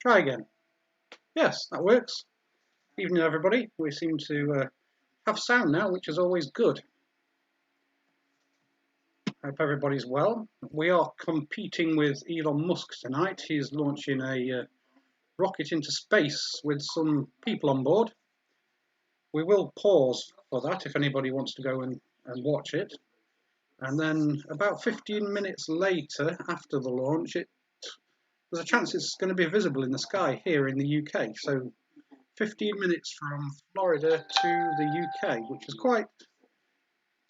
Try again. Yes, that works. Evening, everybody. We seem to have sound now, which is always good. Hope everybody's well. We are competing with Elon Musk tonight. He's launching a rocket into space with some people on board. We will pause for that if anybody wants to go and watch it. And then about 15 minutes later, after the launch, there's a chance it's going to be visible in the sky here in the UK. So 15 minutes from Florida to the UK, which is quite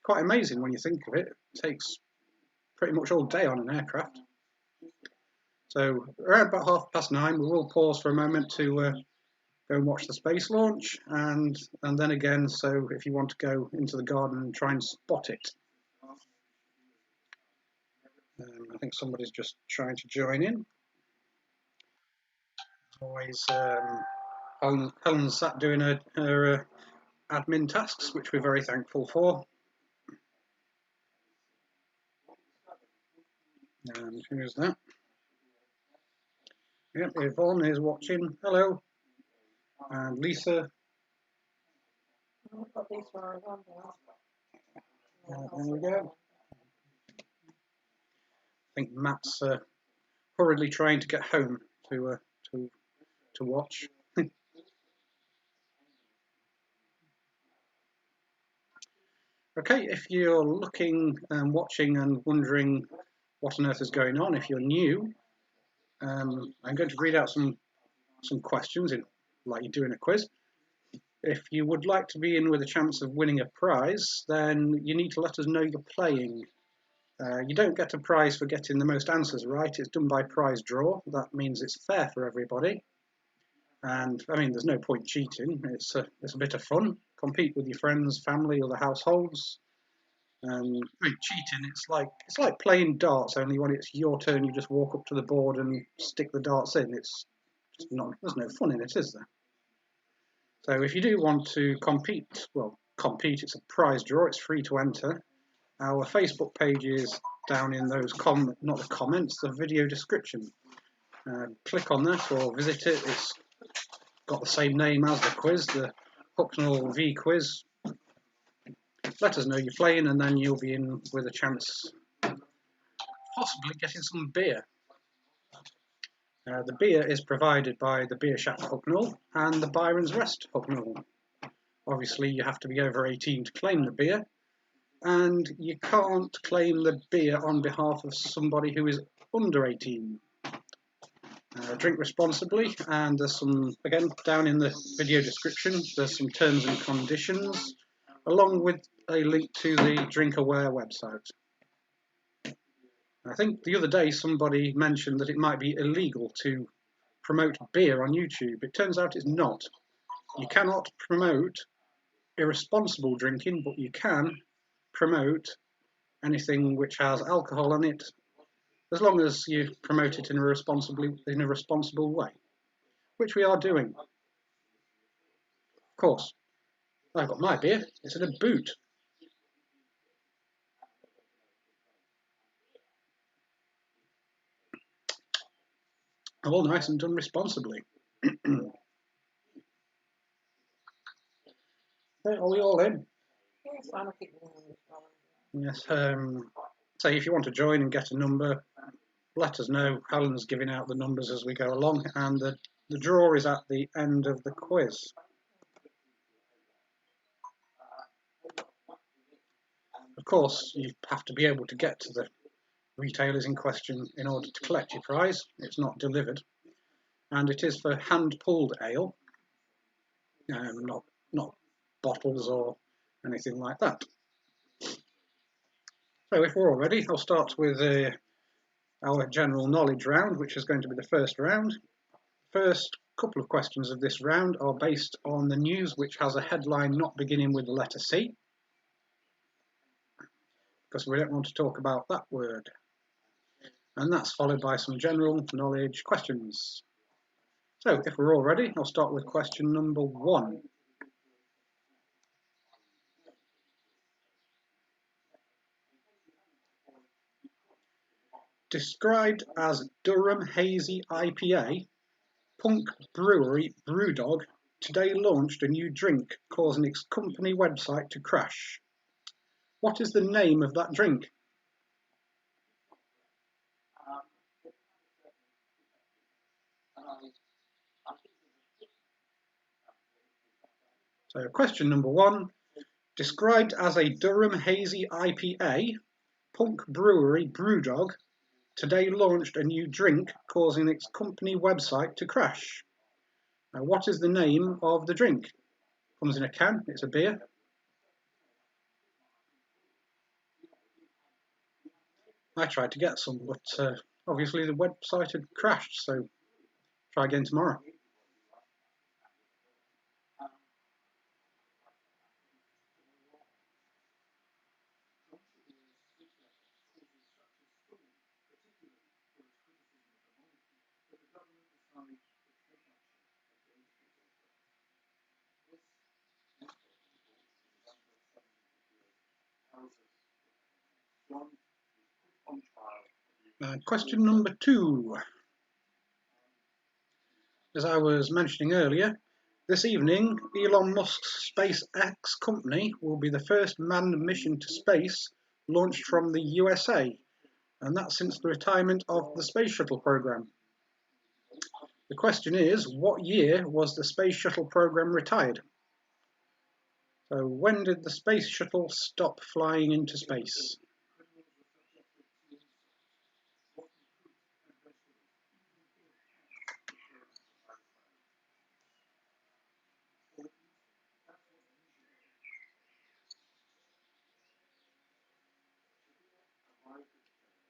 amazing when you think of it. It takes pretty much all day on an aircraft. So around about 9:30, we will pause for a moment to go and watch the space launch, and then again, so if you want to go into the garden and try and spot it. I think somebody's just trying to join in. As always, Helen's sat doing her admin tasks, which we're very thankful for. And who's that? Yep, Yvonne is watching. Hello. And Lisa. There we go. I think Matt's hurriedly trying to get home to watch. Okay, if you're looking and watching and wondering what on earth is going on, if you're new, I'm going to read out some questions like you do in a quiz. If you would like to be in with a chance of winning a prize, then you need to let us know you're playing. You don't get a prize for getting the most answers right. It's done by prize draw. That means it's fair for everybody. And I mean, there's no point cheating. It's a bit of fun. Compete with your friends, family, other households. I mean, cheating. It's like playing darts. Only when it's your turn, you just walk up to the board and stick the darts in. It's just not. There's no fun in it, is there? So if you do want to compete, it's a prize draw. It's free to enter. Our Facebook page is down in those not the comments, the video description. Click on that or visit it. It's got the same name as the quiz, the Hucknall VQuiz. Let us know you're playing, and then you'll be in with a chance possibly getting some beer. The beer is provided by the Beer Shack Hucknall and the Byron's Rest Hucknall. Obviously, you have to be over 18 to claim the beer, and you can't claim the beer on behalf of somebody who is under 18. Drink responsibly, and there's some, again, down in the video description, there's some terms and conditions, along with a link to the Drink Aware website. I think the other day somebody mentioned that it might be illegal to promote beer on YouTube. It turns out it's not. You cannot promote irresponsible drinking, but you can promote anything which has alcohol in it, as long as you promote it in a responsible way, which we are doing. Of course, I've got my beer. It's in a boot. All nice and done responsibly. Are we all in? Yes. So if you want to join and get a number, let us know. Helen's giving out the numbers as we go along, and the draw is at the end of the quiz. Of course, you have to be able to get to the retailers in question in order to collect your prize. It's not delivered, and it is for hand-pulled ale, not bottles or anything like that. So if we're all ready, I'll start with our general knowledge round, which is going to be the first round. First couple of questions of this round are based on the news, which has a headline not beginning with the letter C, because we don't want to talk about that word. And that's followed by some general knowledge questions. So if we're all ready, I'll start with question number 1. Described as Durham Hazy IPA, Punk brewery Brewdog today launched a new drink causing its company website to crash. What is the name of that drink? So question number 1, described as a Durham Hazy IPA, Punk brewery Brewdog today launched a new drink causing its company website to crash. Now, what is the name of the drink? Comes in a can, it's a beer. I tried to get some, but obviously the website had crashed, so try again tomorrow. Question number 2. As I was mentioning earlier, this evening Elon Musk's SpaceX company will be the first manned mission to space launched from the USA, and that's since the retirement of the Space Shuttle program. The question is, what year was the Space Shuttle program retired? So when did the Space Shuttle stop flying into space?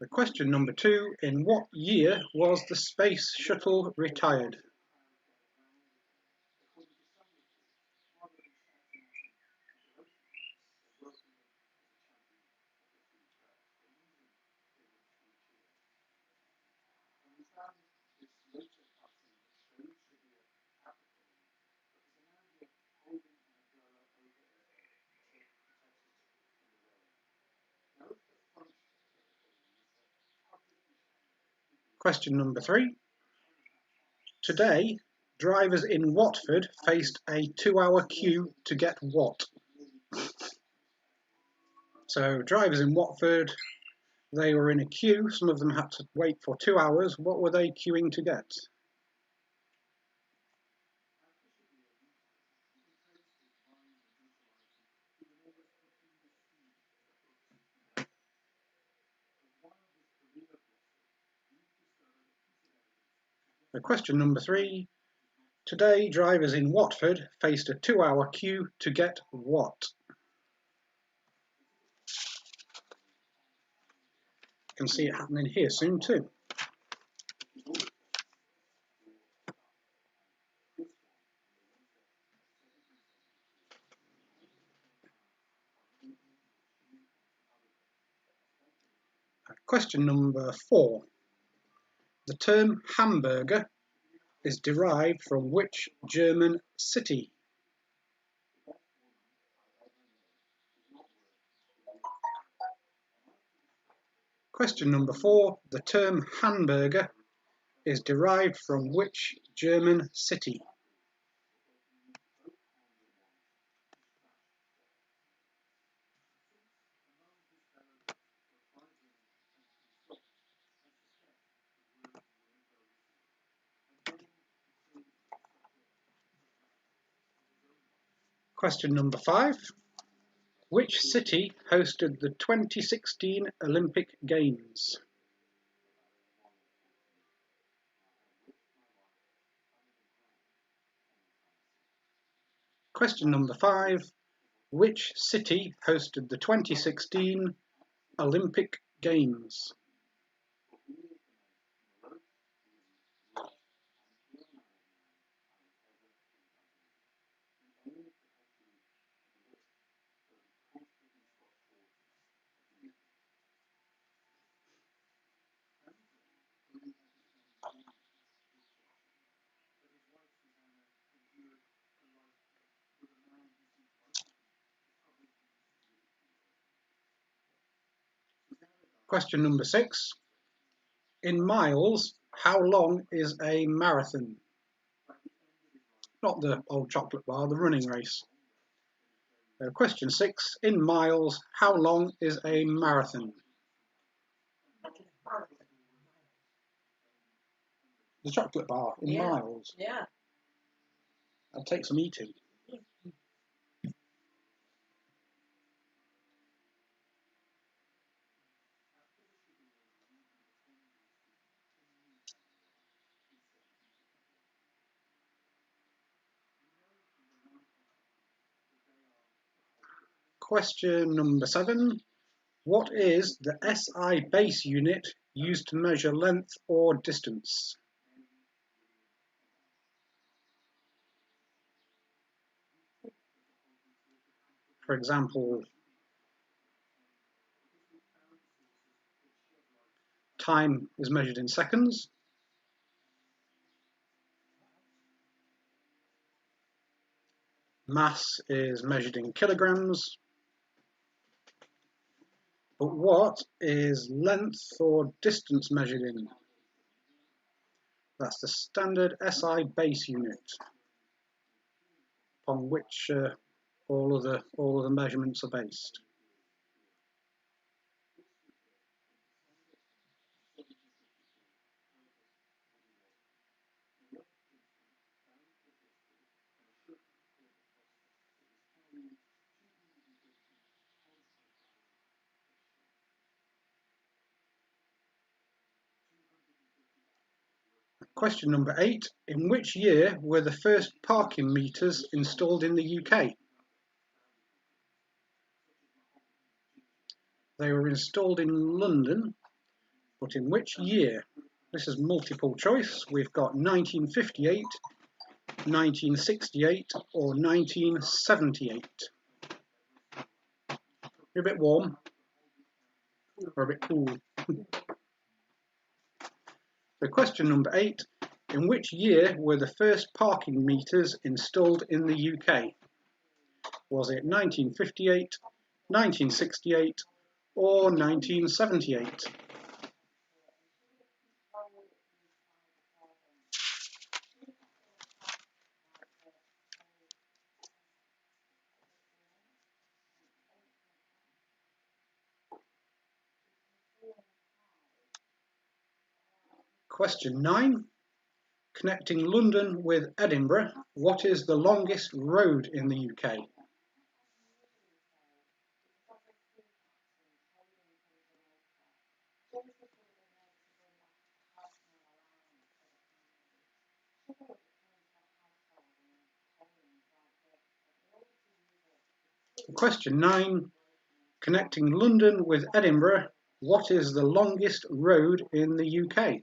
The question number 2, in what year was the Space Shuttle retired? Question number 3. Today, drivers in Watford faced a 2-hour queue to get what? So drivers in Watford, they were in a queue. Some of them had to wait for 2 hours. What were they queuing to get? So question number 3. Today, drivers in Watford faced a 2-hour queue to get what? You can see it happening here soon too. Question number 4. The term hamburger is derived from which German city? Question number 4. The term hamburger is derived from which German city? Question number 5. Which city hosted the 2016 Olympic Games? Question number 5. Which city hosted the 2016 Olympic Games? Question number 6. In miles, how long is a marathon? not the old chocolate bar, the running race. Question 6, in miles, how long is a marathon? The chocolate bar in miles. Yeah. That'll take some eating. Question number 7. What is the SI base unit used to measure length or distance? For example, time is measured in seconds. Mass is measured in kilograms. But what is length or distance measured in? That's the standard SI base unit, upon which all of the measurements are based. Question number 8. In which year were the first parking meters installed in the UK? They were installed in London, but in which year? This is multiple choice. We've got 1958, 1968 or 1978. You're a bit warm or a bit cool. So question number 8. In which year were the first parking meters installed in the UK? Was it 1958, 1968 or 1978? Question 9. Connecting London with Edinburgh, what is the longest road in the UK? Question 9. Connecting London with Edinburgh, what is the longest road in the UK?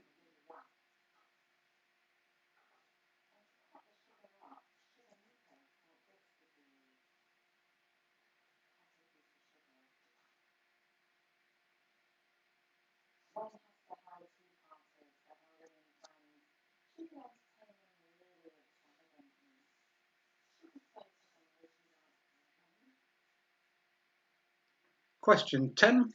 Question 10.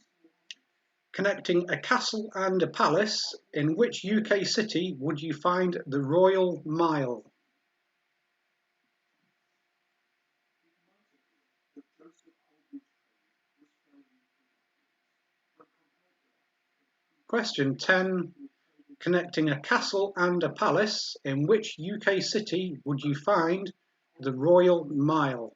Connecting a castle and a palace, in which UK city would you find the Royal Mile? Question 10. Connecting a castle and a palace, in which UK city would you find the Royal Mile?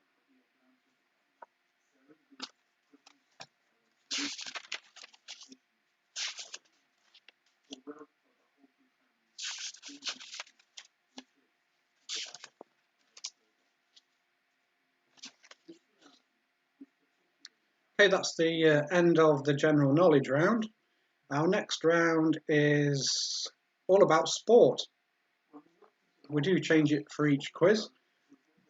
Okay, that's the end of the general knowledge round. Our next round is all about sport. We do change it for each quiz.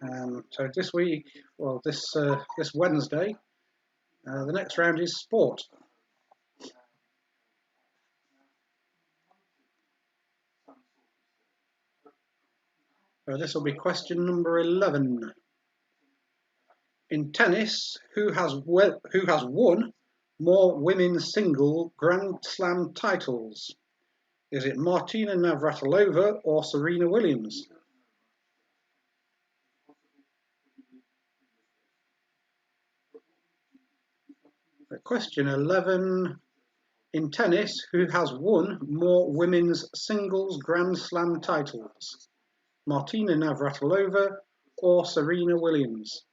So this week, well, this Wednesday, the next round is sport. This will be question number 11. In tennis, who has won more women's single Grand Slam titles? Is it Martina Navratilova or Serena Williams? Question 11. In tennis, who has won more women's singles Grand Slam titles? Martina Navratilova or Serena Williams?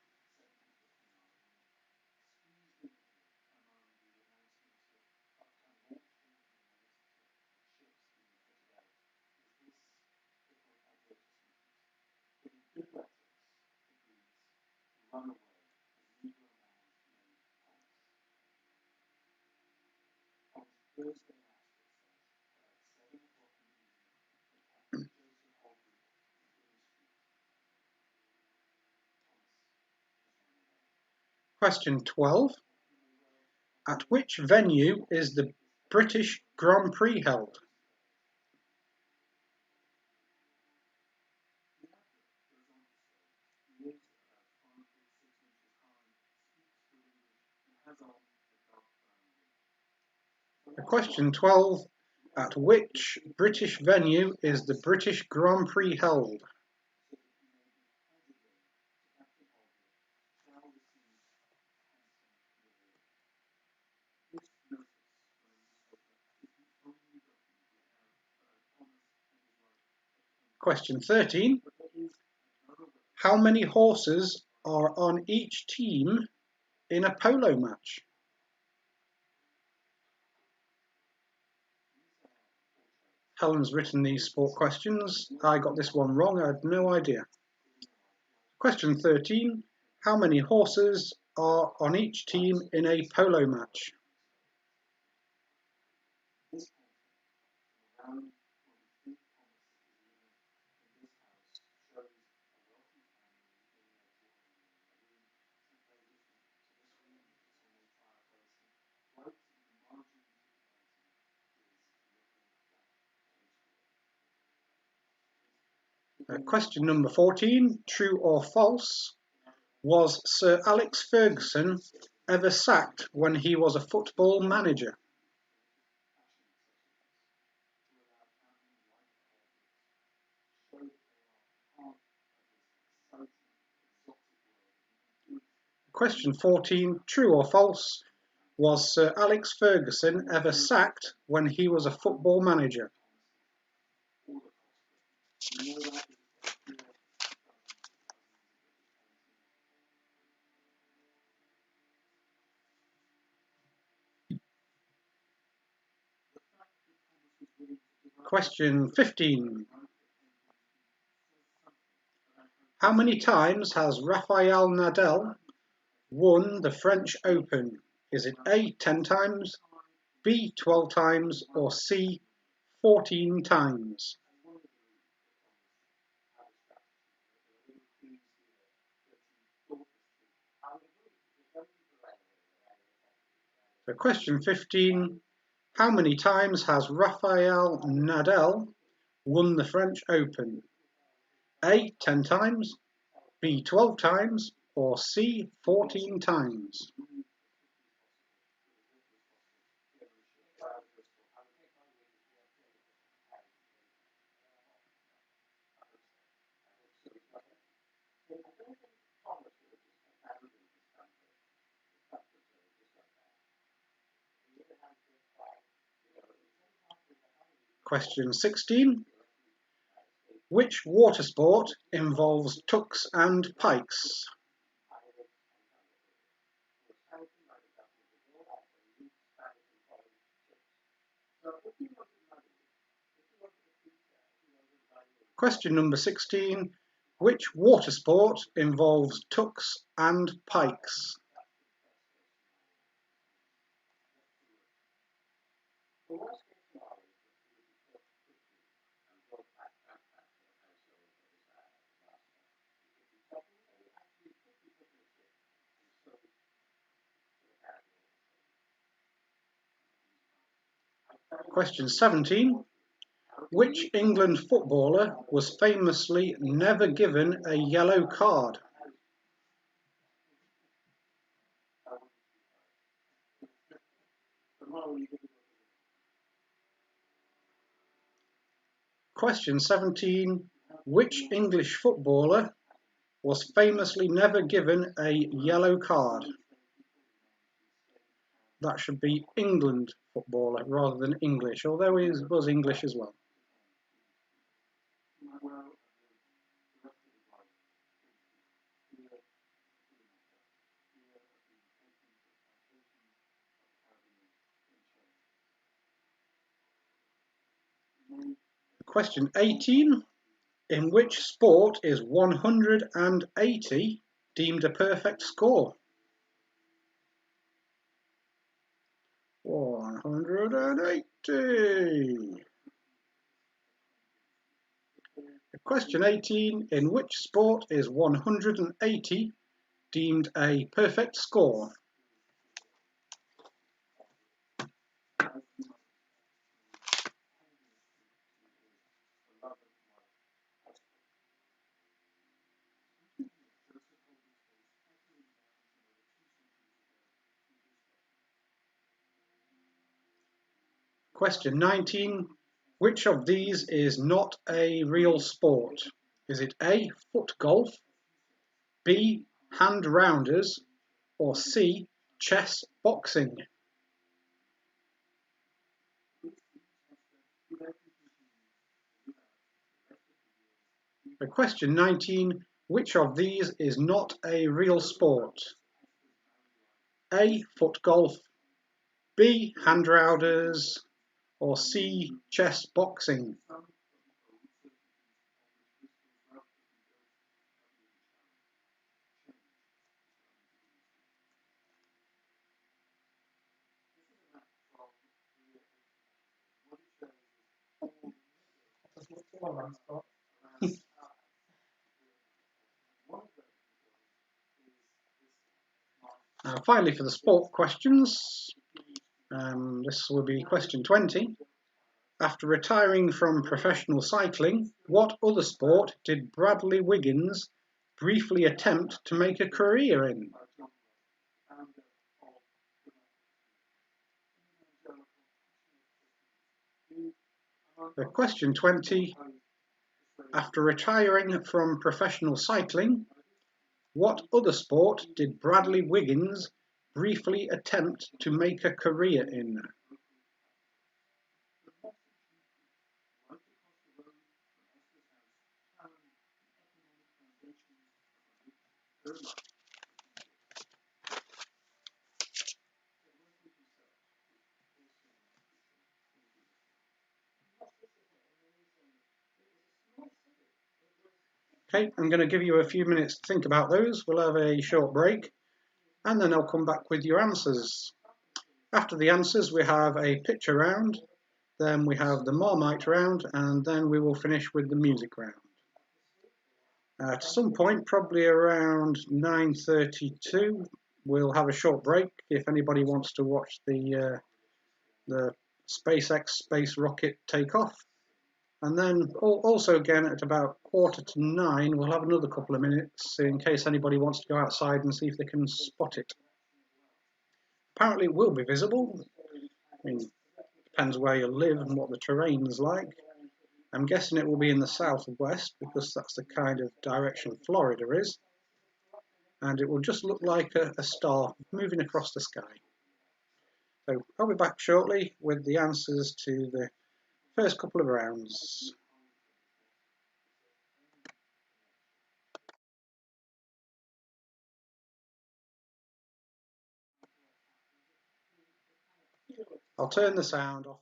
Question 12. At which venue is the British Grand Prix held? Question 12. At which British venue is the British Grand Prix held? Question 13. How many horses are on each team in a polo match? Helen's written these sport questions. I got this one wrong. I had no idea. Question 13. How many horses are on each team in a polo match? Question number 14, true or false? Was Sir Alex Ferguson ever sacked when he was a football manager? Question 14, true or false? Was Sir Alex Ferguson ever sacked when he was a football manager? Question 15. How many times has Rafael Nadal won the French Open? Is it A, 10 times, B, 12 times, or C, 14 times? So question 15, how many times has Rafael Nadal won the French Open? A, 10 times, B, 12 times, or C, 14 times? Question 16. Which water sport involves tucks and pikes? Question number 16. Which water sport involves tucks and pikes? Question 17. Which England footballer was famously never given a yellow card? Question 17. Which English footballer was famously never given a yellow card? that should be England footballer rather than English, although he was English as well. Question 18. In which sport is 180 deemed a perfect score? 180. Question 18. In which sport is 180 deemed a perfect score? Question 19. Which of these is not a real sport? Is it A, foot golf, B, hand rounders, or C, chess boxing? Question 19. Which of these is not a real sport? A, foot golf, B, hand rounders, or C, chess boxing? Finally, for the sport questions, this will be question 20. After retiring from professional cycling, what other sport did Bradley Wiggins briefly attempt to make a career in? Question 20. After retiring from professional cycling, what other sport did Bradley Wiggins briefly attempt to make a career in? Okay, I'm going to give you a few minutes to think about those. We'll have a short break and then I'll come back with your answers. After the answers, we have a picture round, then we have the Marmite round, and then we will finish with the music round. At some point, probably around 9:32, we'll have a short break if anybody wants to watch the SpaceX space rocket take off. And then also again at about 8:45, we'll have another couple of minutes in case anybody wants to go outside and see if they can spot it. Apparently it will be visible. I mean, depends where you live and what the terrain's like. I'm guessing it will be in the southwest because that's the kind of direction Florida is. And it will just look like a star moving across the sky. So I'll be back shortly with the answers to the first couple of rounds. I'll turn the sound off.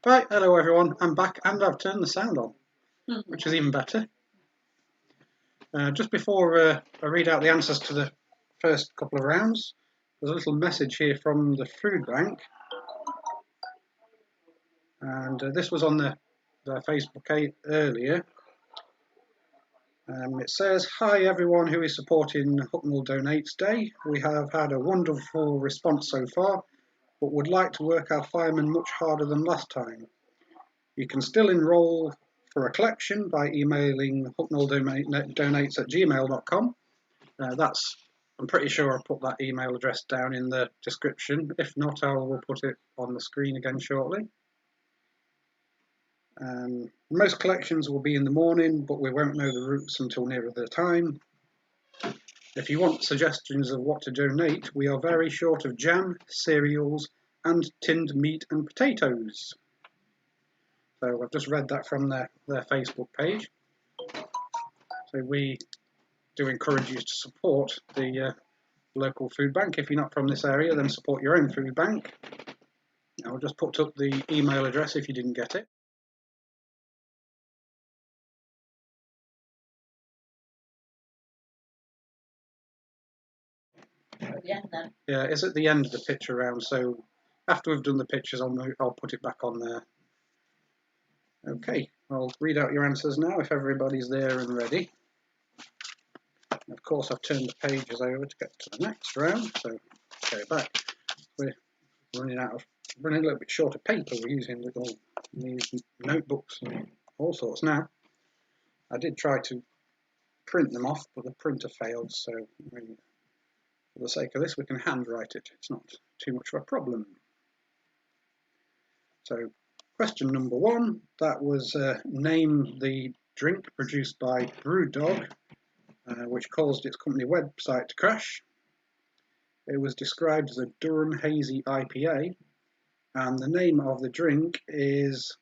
Right, hello everyone, I'm back and I've turned the sound on, which is even better. Just before I read out the answers to the first couple of rounds, there's a little message here from the food bank. And this was on the Facebook earlier. It says, "Hi everyone who is supporting Hucknall Donates Day. We have had a wonderful response so far, but would like to work our firemen much harder than last time. You can still enrol for a collection by emailing hucknalldonates@gmail.com. I'm pretty sure I'll put that email address down in the description. If not, I will put it on the screen again shortly. Most collections will be in the morning, but we won't know the routes until nearer the time. If you want suggestions of what to donate, we are very short of jam, cereals, and tinned meat and potatoes." So I've just read that from their Facebook page. So we do encourage you to support the local food bank. If you're not from this area, then support your own food bank. I'll just put up the email address if you didn't get it. At the end, then. Yeah, it's at the end of the picture round, so after we've done the pictures, I'll put it back on there. Okay, I'll read out your answers now if everybody's there and ready. Of course, I've turned the pages over to get to the next round, so go back. We're running a little bit short of paper. We're using these notebooks and all sorts now. I did try to print them off, but the printer failed, so for the sake of this, we can handwrite it. It's not too much of a problem. So, question number 1, that was name the drink produced by Brewdog, which caused its company website to crash. It was described as a Durham Hazy IPA, and the name of the drink is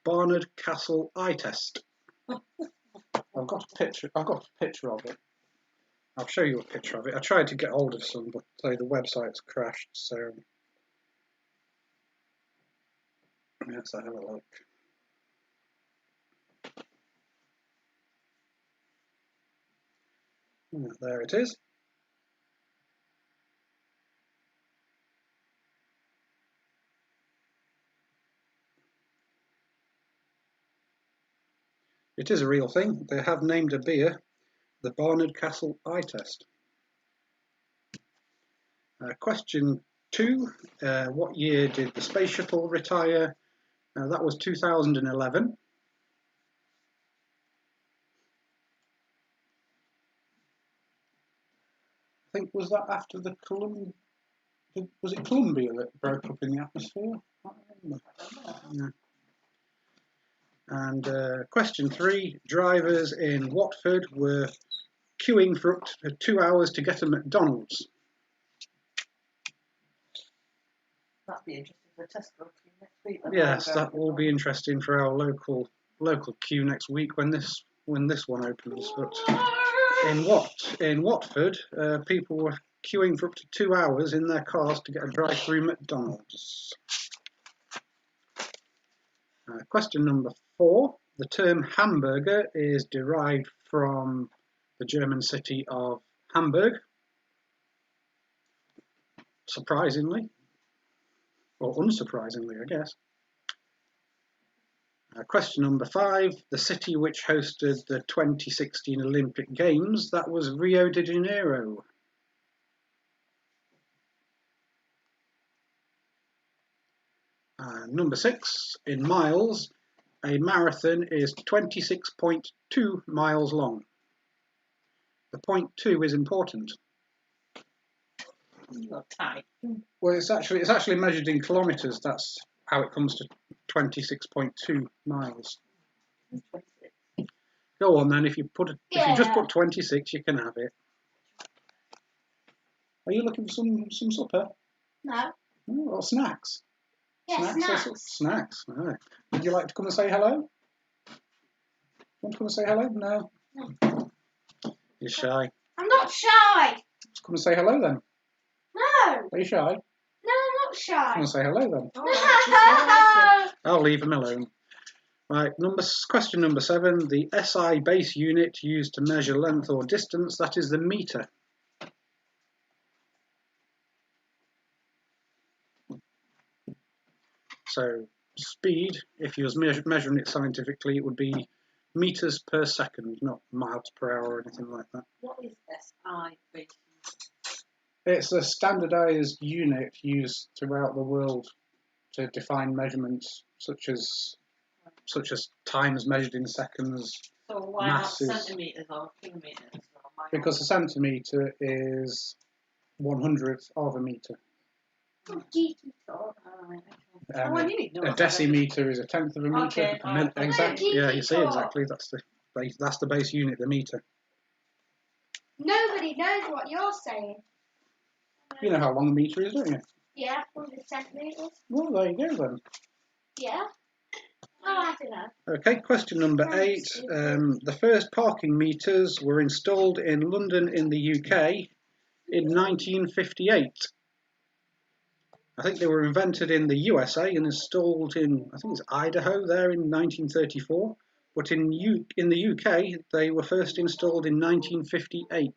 Barnard Castle Eye Test. I've got a picture of it. I'll show you a picture of it. I tried to get hold of some, but the website's crashed, so let's have a look. There it is. It is a real thing. They have named a beer the Barnard Castle Eye Test. Question 2, what year did the Space Shuttle retire? That was 2011. I think, was that after the was it Columbia that broke up in the atmosphere? I don't remember. Yeah. And question 3, drivers in Watford were queuing for up to 2 hours to get a McDonald's. That'd be interesting for a test book next week. Yes, that will be interesting for our local queue next week when this one opens. But in Watford, people were queuing for up to 2 hours in their cars to get a drive-through McDonald's. Question number 4. The term hamburger is derived from the German city of Hamburg. Surprisingly, or unsurprisingly, I guess. Question number 5. The city which hosted the 2016 Olympic Games, that was Rio de Janeiro. Number 6. In miles, a marathon is 26.2 miles long. The point 2 is important. You're tight. Well, it's actually measured in kilometres. That's how it comes to 26.2 miles. 26. Go on then. If you just put 26, you can have it. Are you looking for some supper? No. Oh, or snacks? Yeah, Snacks. Oh. Would you like to come and say hello? Want to come and say hello? No. You're shy. I'm not shy. Let's come and say hello then. No. Are you shy? No, I'm Don't shy. I'll say hello then. All right, I'll leave him alone. Right, question number 7. The SI base unit used to measure length or distance, that is the metre. So speed, if you was measuring it scientifically, it would be metres per second, not miles per hour or anything like that. what is SI base? It's a standardised unit used throughout the world to define measurements such as times measured in seconds. So why masses. not centimetres or kilometres? Or miles? Because a centimetre is 1/100th of a metre. Oh, geeky talk. Alright, okay. I knew you'd know A that. decimetre is 1/10 of a metre. Okay, alright. Exactly. Yeah, you see Geeky exactly. That's the base unit, the metre. Nobody knows what you're saying. You know how long a metre is, don't you? Yeah, 100 centimetres. Well, there you go then. Yeah. Oh, I don't know. Okay, question number 8. The first parking meters were installed in London in the UK in 1958. I think they were invented in the USA and installed in, I think it's Idaho there in 1934. But in the UK, they were first installed in 1958.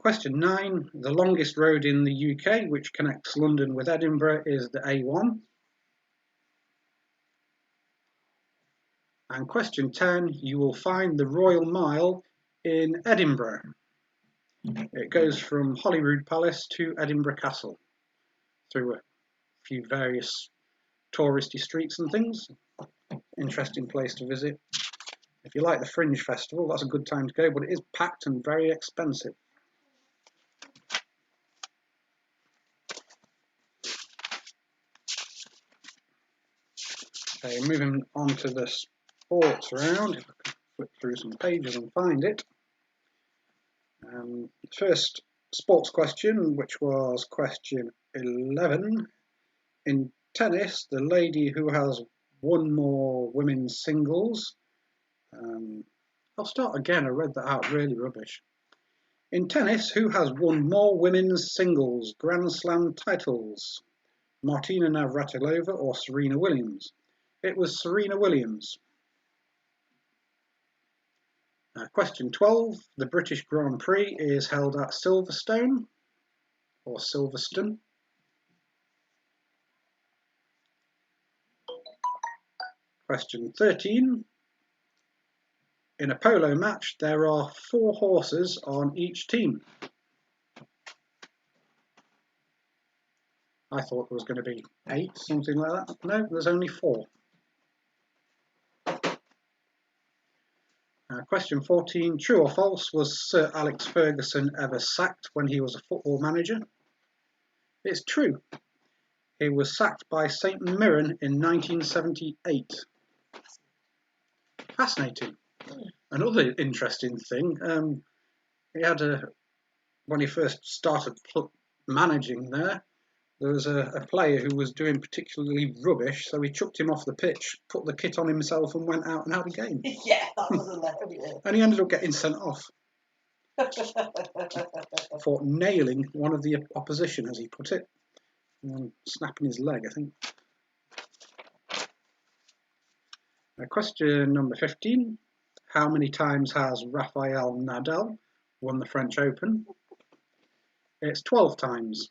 Question 9. The longest road in the UK, which connects London with Edinburgh, is the A1. And question 10. You will find the Royal Mile in Edinburgh. It goes from Holyrood Palace to Edinburgh Castle through a few various touristy streets and things. Interesting place to visit. If you like the Fringe Festival, that's a good time to go, but it is packed and very expensive. Okay, moving on to the sports round. If I can flip through some pages and find it. First sports question, which was question 11. In tennis, the lady who has won more women's singles. I'll start again, I read that out really rubbish. In tennis, who has won more women's singles Grand Slam titles? Martina Navratilova or Serena Williams? It was Serena Williams. Question 12. The British Grand Prix is held at Silverstone or Silverstone. Question 13. In a polo match, there are 4 horses on each team. I thought there was going to be 8, something like that. No, there's only 4. Question 14. True or false, was Sir Alex Ferguson ever sacked when he was a football manager? It's true. He was sacked by St Mirren in 1978. Fascinating. Another interesting thing, he had when he first started managing there was a player who was doing particularly rubbish, so he chucked him off the pitch, put the kit on himself and went out and had a game. Yeah, that was hilarious. And he ended up getting sent off for nailing one of the opposition, as he put it, and snapping his leg, I think. Question number 15. How many times has Rafael Nadal won the French Open? It's 12 times.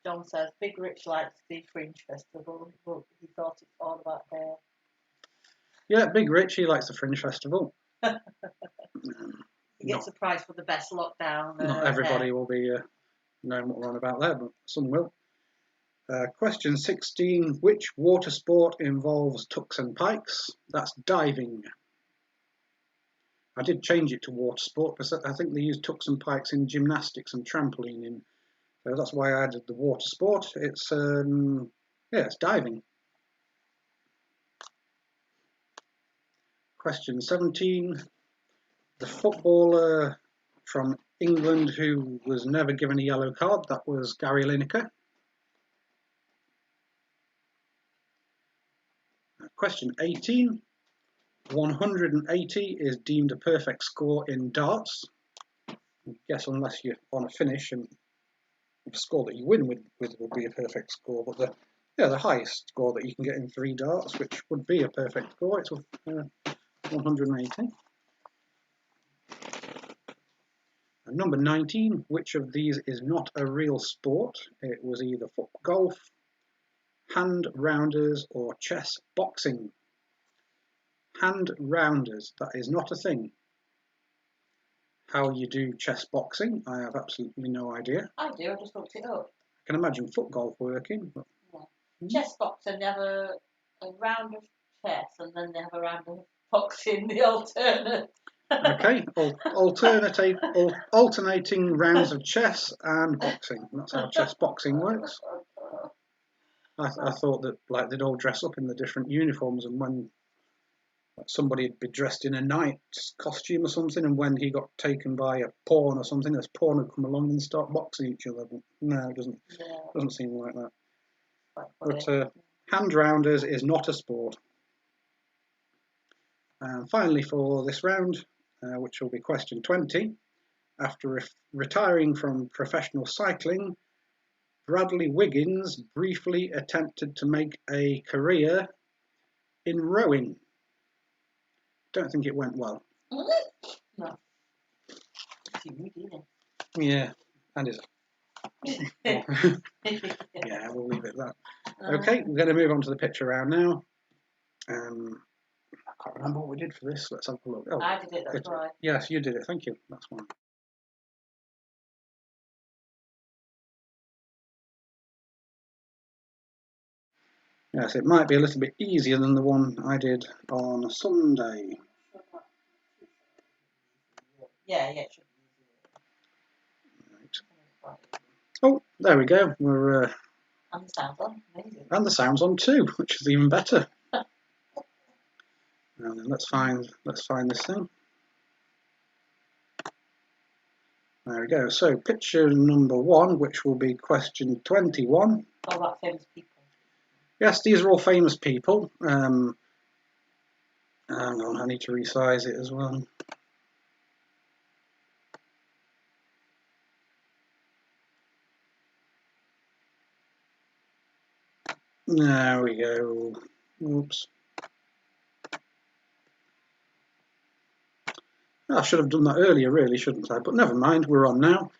John says Big Rich likes the Fringe Festival, but he thought it's all about hair. Yeah, Big Rich, he likes the Fringe Festival. He gets a prize for the best lockdown. Not everybody will be knowing what we're on about there, but some will. Question 16. Which water sport involves tucks and pikes? That's diving. I did change it to water sport because I think they use tucks and pikes in gymnastics and trampolining. So that's why I added the water sport. It's it's diving. Question 17. The footballer from England who was never given a yellow card, that was Gary Lineker. Question 18. 180 is deemed a perfect score in darts. I guess unless you're on a finish and the score that you win with would be a perfect score, but the highest score that you can get in 3 darts, which would be a perfect score, it's 180. And number 19, which of these is not a real sport? It was either foot golf, hand rounders, or chess boxing. Hand rounders, that is not a thing. How you do chess boxing, I have absolutely no idea. I do, I just looked it up. I can imagine foot golf working. But... Yeah. Chess boxing, they have a round of chess and then they have a round of boxing, the alternate. Okay, alternating rounds of chess and boxing. That's how chess boxing works. I thought that like they'd all dress up in the different uniforms, and when somebody would be dressed in a knight's costume or something, and when he got taken by a pawn or something, this pawn would come along and start boxing each other. But no, it doesn't seem like that. But hand rounders is not a sport. And finally, for this round, which will be question 20, after retiring from professional cycling, Bradley Wiggins briefly attempted to make a career in rowing. Don't think it went well. No. Yeah, and is yeah, we'll leave it at that. Okay, we're going to move on to the picture round now. I can't remember what we did for this. Let's have a look. Oh, I did it, that's right. Yes, you did it. Thank you. That's one. Yes, it might be a little bit easier than the one I did on Sunday. Yeah, it should be easier. Right. Oh, there we go. We're and the sound's on. Amazing. And the sound's on too, which is even better. And then let's find this thing. There we go. So picture number 1, which will be question 21. All about famous people. Yes, these are all famous people. Hang on, I need to resize it as well. There we go. Oops. I should have done that earlier, really, shouldn't I? But never mind, we're on now.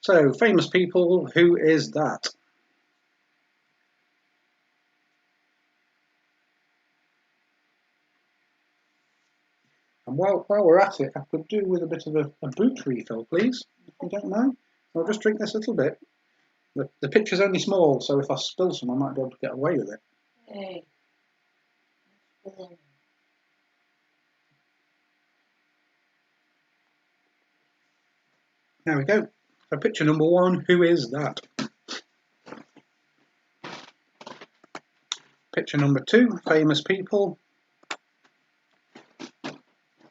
So, famous people, who is that? And while we're at it, I could do with a bit of a boot refill, please, if you don't mind. I'll just drink this little bit. The picture's only small, so if I spill some, I might be able to get away with it. Hey. There we go. So picture number 1, who is that? Picture number 2, famous people.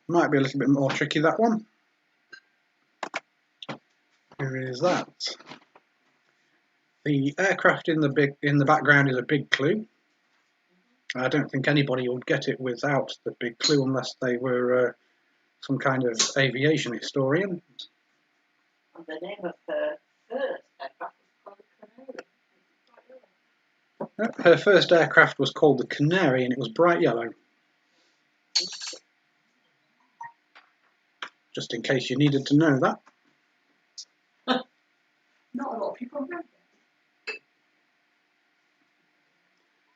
Might be a little bit more tricky, that one. Who is that? The aircraft in the background is a big clue. I don't think anybody would get it without the big clue unless they were some kind of aviation historian. And the name of her first aircraft was called the Canary. Her first aircraft was called the Canary, and it was bright yellow. Just in case you needed to know that. Not a lot of people know.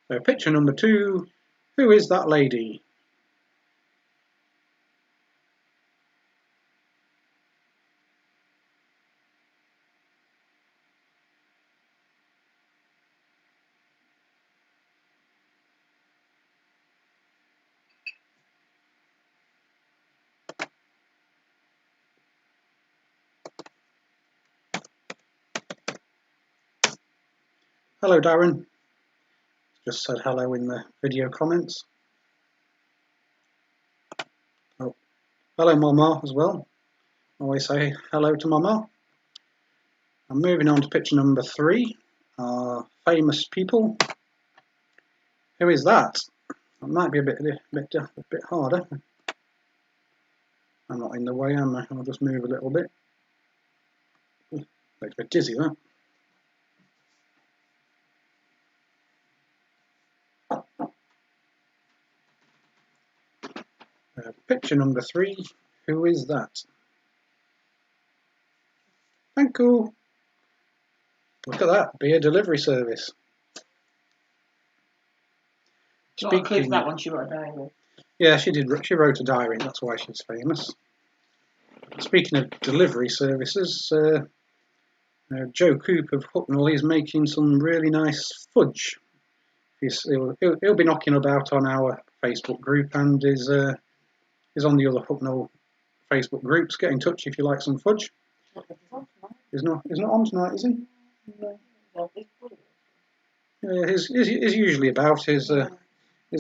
So picture number 2, who is that lady? Hello, Darren. Just said hello in the video comments. Oh, hello, Mama, as well. Always say hello to Mama. I'm moving on to picture number 3, famous people. Who is that? It might be a bit harder. I'm not in the way, am I? I'll just move a little bit. Makes me a bit dizzy, that. Picture number 3. Who is that? Thank you. Look at that. Beer delivery service. Speaking that one, she wrote a diary. Yeah, she did. She wrote a diary. That's why she's famous. Speaking of delivery services, Joe Coop of Hucknall is making some really nice fudge. He'll be knocking about on our Facebook group and is on the other Hucknall Facebook groups. Get in touch if you like some fudge. He's not on tonight, is he? No. Yeah, he's usually about. He's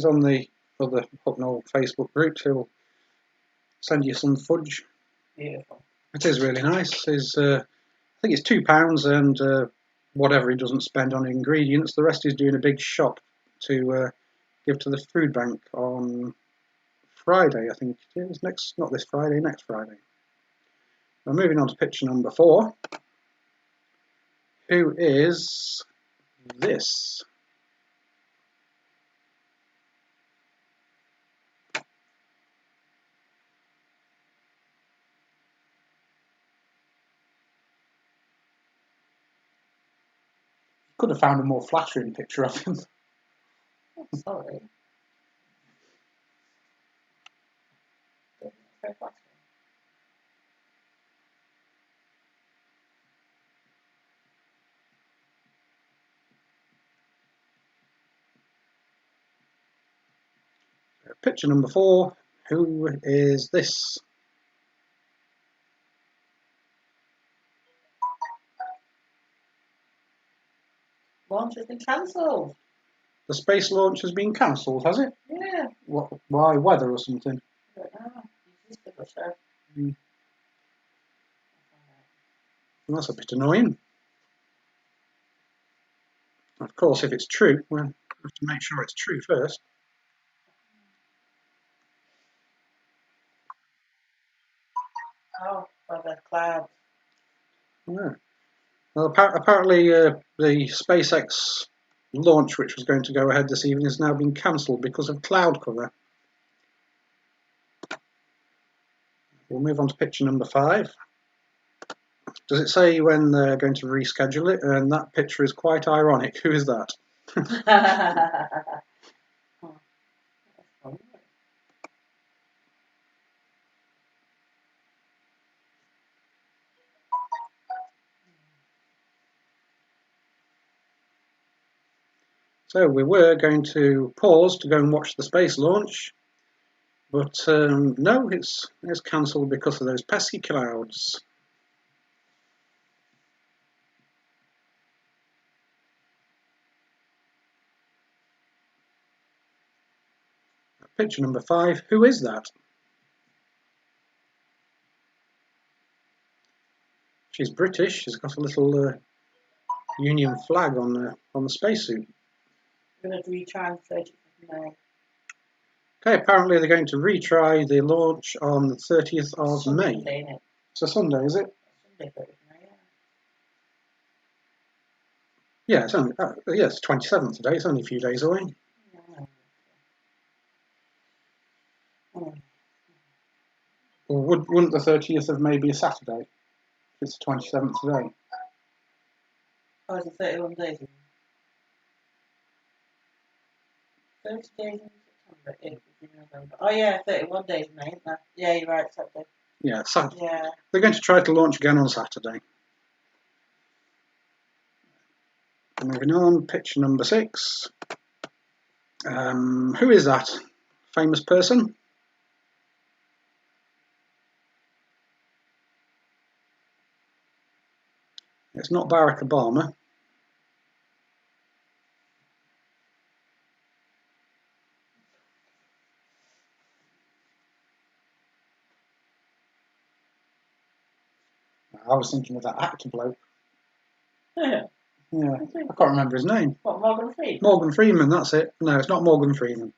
on the other Hucknall Facebook group. He'll send you some fudge. Beautiful. It is really nice. I think it's £2 and whatever he doesn't spend on ingredients, the rest he's doing a big shop to give to the food bank on Friday, I think it is. Not this Friday, next Friday. We're moving on to picture number 4. Who is this? Could have found a more flattering picture of him. Oh, sorry. Very flattering. Picture number 4. Who is this? Launch has been cancelled. The space launch has been cancelled, has it? Yeah. What? Why? Weather or something? I don't know. This little show. Well, that's a bit annoying. Of course, if it's true, we'll have to make sure it's true first. Oh, by the clouds. Yeah. Well, apparently the SpaceX launch, which was going to go ahead this evening, has now been cancelled because of cloud cover. We'll move on to picture number 5. Does it say when they're going to reschedule it? And that picture is quite ironic. Who is that? So we were going to pause to go and watch the space launch, but no, it's cancelled because of those pesky clouds. Picture number 5. Who is that? She's British. She's got a little Union flag on the spacesuit. We're going to retry on 30th of May. Okay, apparently they're going to retry the launch on the 30th of Sunday, May. isn't it? It's a Sunday, is it? Sunday, 30th of May, Yeah, it's only it's 27th today. It's only a few days away. yeah. Oh. Well, wouldn't the 30th of May be a Saturday? If it's the 27th today. Oh, it's 31 days. 30 days in September, April, November. Oh yeah, 31 days in May, isn't there? Yeah, you're right, Saturday. Yeah, Saturday. Yeah. They're going to try to launch again on Saturday. Moving on, picture number 6. Who is that? Famous person? It's not Barack Obama. I was thinking of that actor bloke. Yeah. Yeah, I can't remember his name. What, Morgan Freeman? Morgan Freeman, that's it. No, it's not Morgan Freeman.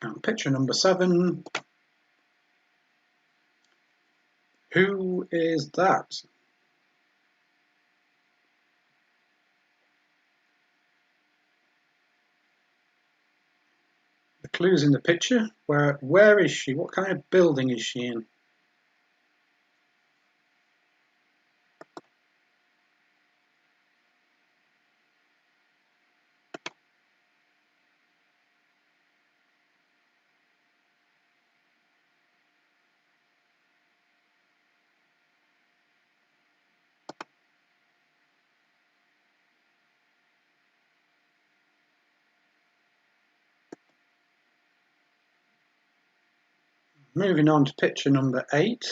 And picture number 7. Who is that? The clues in the picture. Where is she? What kind of building is she in? Moving on to picture number 8.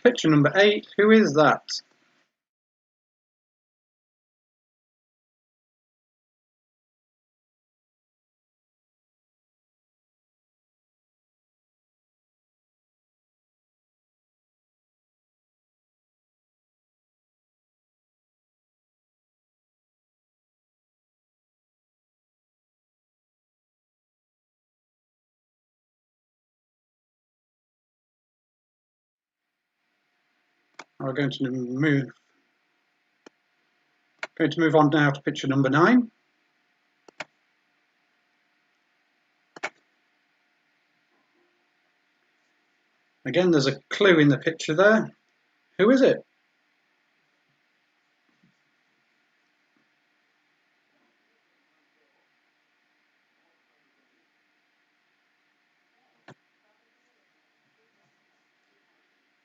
Picture number 8, who is that? We're going to move on now to picture number 9. Again, there's a clue in the picture there. Who is it?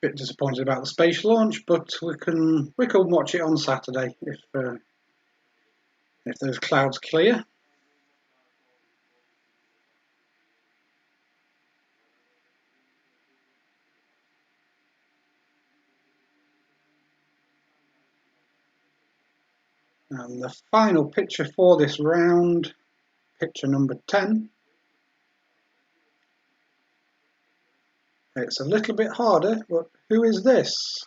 Bit disappointed about the space launch, but we can watch it on Saturday if those clouds clear. And the final picture for this round, picture number 10. It's a little bit harder, but who is this?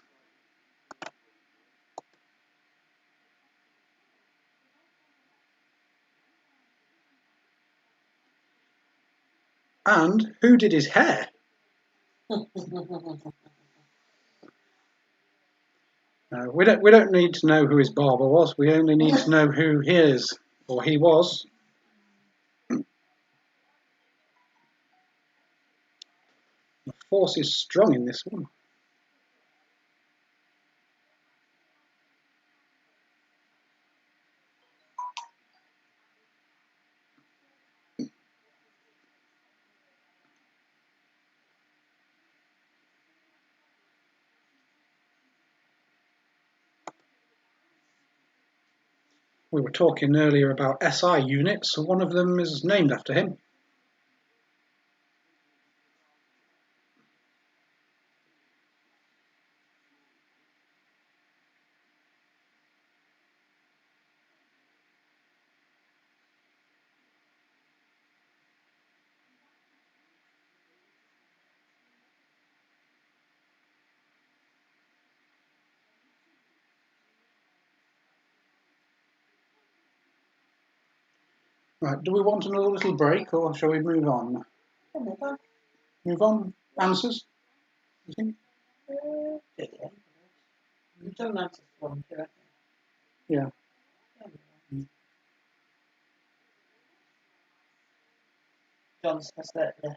And who did his hair? We don't need to know who his barber was. We only need to know who he is, or he was. The force is strong in this one. We were talking earlier about SI units, so one of them is named after him. Right, do we want another little break, or shall we move on? Move on? Answers? You think? You've done answers for one, too, haven't Yeah. you? John says that the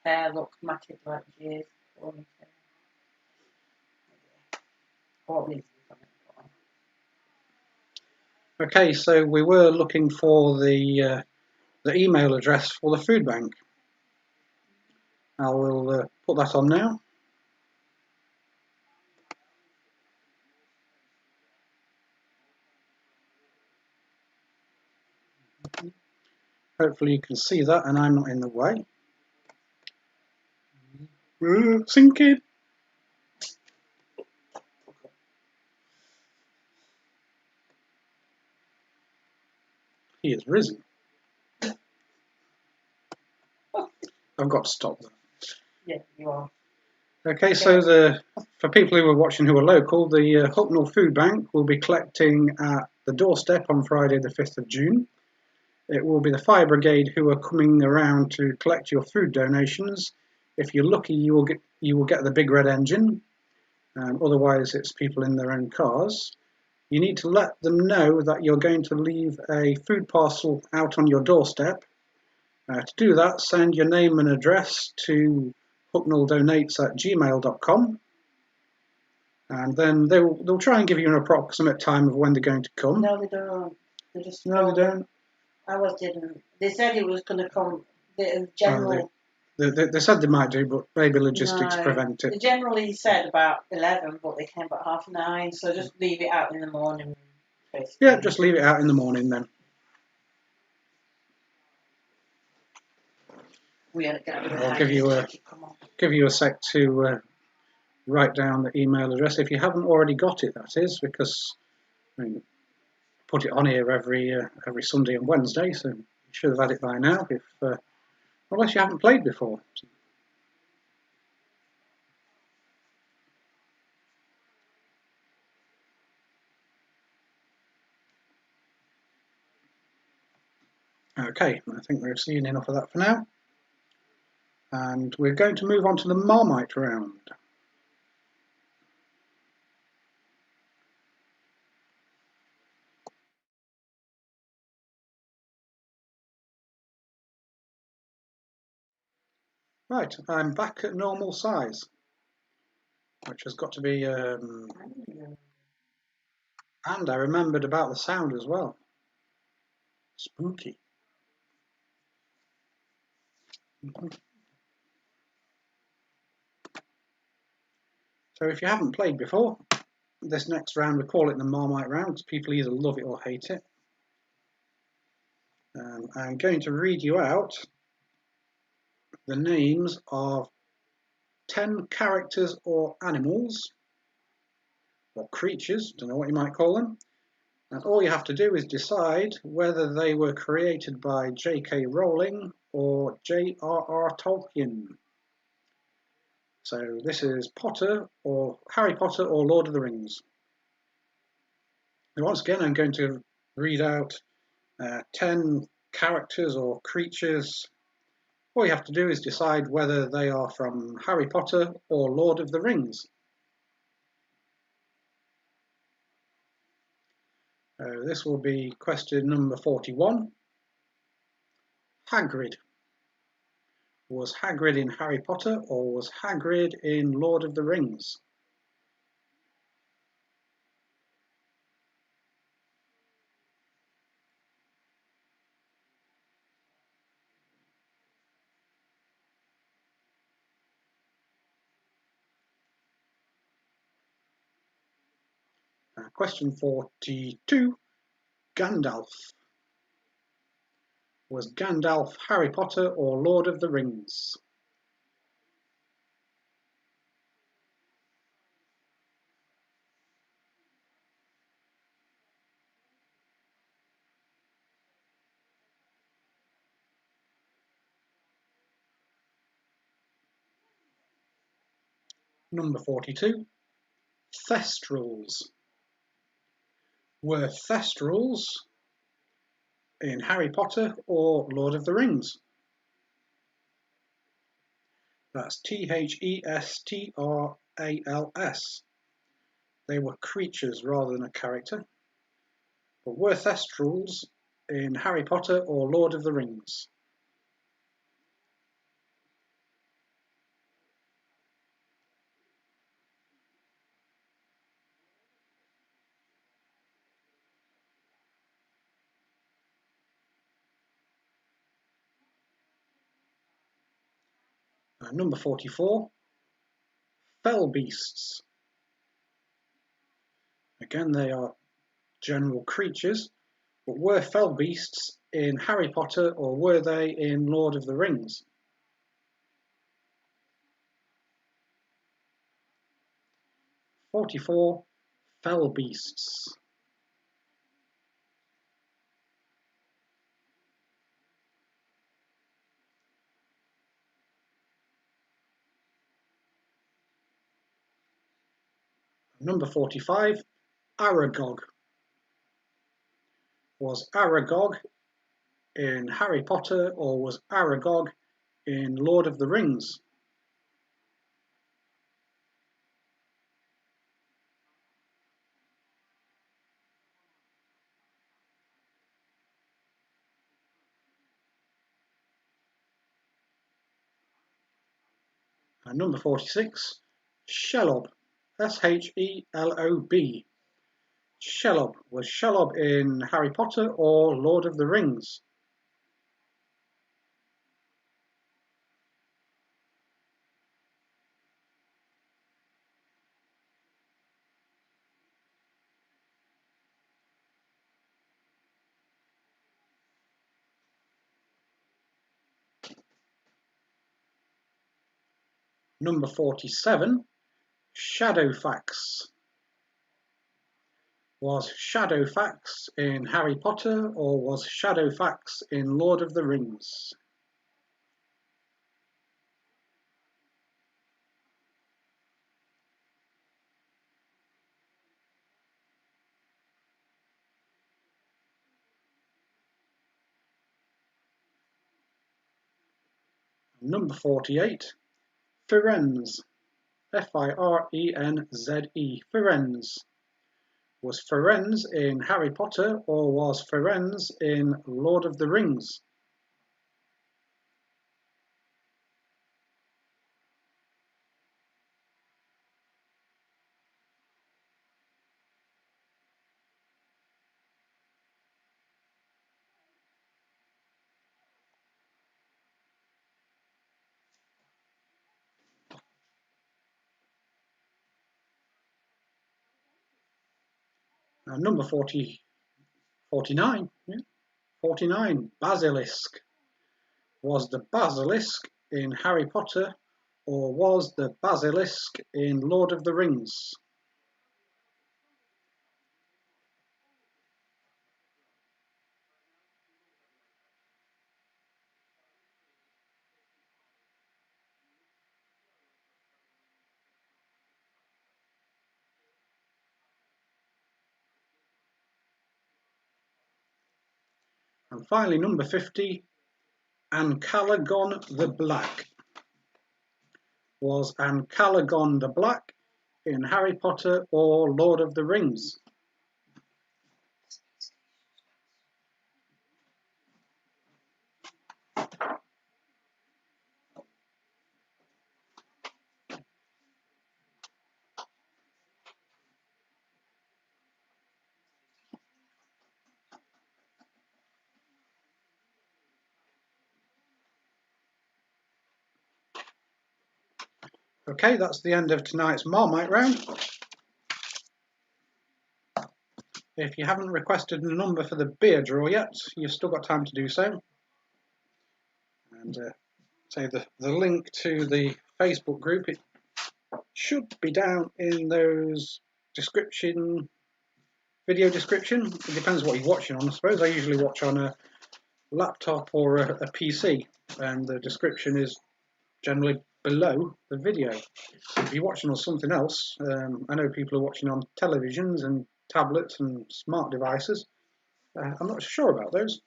hair looks matted like Jay's. Okay, so we were looking for the email address for the food bank. I will put that on now. Hopefully you can see that and I'm not in the way. Sinking. He has risen. I've got to stop that. Yeah, you are. Okay, so for people who are watching who are local, the Hucknall Food Bank will be collecting at the doorstep on Friday the 5th of June. It will be the fire brigade who are coming around to collect your food donations. If you're lucky, you will get the big red engine. Otherwise, it's people in their own cars. You need to let them know that you're going to leave a food parcel out on your doorstep. To do that, send your name and address to hucknalldonates@gmail.com, and then they'll try and give you an approximate time of when they're going to come. No, they don't. They just No, they don't. Ours didn't. They said it was going to come. The general. They said they might do, but maybe logistics prevent it. They generally said about 11, but they came about 9:30. So just leave it out in the morning. Basically. Yeah, just leave it out in the morning then. I'll give you a sec to write down the email address if you haven't already got it. That is because put it on here every Sunday and Wednesday, so you should have had it by now. Unless you haven't played before. Okay, I think we've seen enough of that for now. And we're going to move on to the Marmite round. Right, I'm back at normal size, which has got to be... and I remembered about the sound as well. Spooky. So if you haven't played before, this next round we call it the Marmite round because people either love it or hate it. I'm going to read you out the names of 10 characters or animals or creatures, don't know what you might call them, and all you have to do is decide whether they were created by J.K. Rowling or J.R.R. Tolkien. So this is Potter or Harry Potter or Lord of the Rings. And once again, I'm going to read out 10 characters or creatures. All you have to do is decide whether they are from Harry Potter or Lord of the Rings. This will be question number 41. Hagrid. Was Hagrid in Harry Potter or was Hagrid in Lord of the Rings? Question 42. Gandalf. Was Gandalf Harry Potter or Lord of the Rings? Number 42. Thestrals. Were Thestrals in Harry Potter or Lord of the Rings? That's Thestrals. They were creatures rather than a character. But were Thestrals in Harry Potter or Lord of the Rings? Number 44. Fell beasts. Again, they are general creatures, but were fell beasts in Harry Potter or were they in Lord of the Rings? "44. Fell beasts." Number 45, Aragog. Was Aragog in Harry Potter or was Aragog in Lord of the Rings? And number 46, Shelob. Shelob. Shelob. Was Shelob in Harry Potter or Lord of the Rings? Number 47, Shadowfax. Was Shadowfax in Harry Potter or was Shadowfax in Lord of the Rings? Number 48, Firenze. Firenze. Firenze. Was Firenze in Harry Potter or was Firenze in Lord of the Rings? Number 49, 49, Basilisk. Was the Basilisk in Harry Potter or was the Basilisk in Lord of the Rings? And finally, number 50, Ancalagon the Black. Was Ancalagon the Black in Harry Potter or Lord of the Rings? Okay, that's the end of tonight's Marmite round. If you haven't requested a number for the beer draw yet, you've still got time to do so. And say the link to the Facebook group, it should be down in those video description. It depends what you're watching on, I suppose. I usually watch on a laptop or a PC, and the description is generally below the video. If you're watching on something else, I know people are watching on televisions and tablets and smart devices. I'm not sure about those.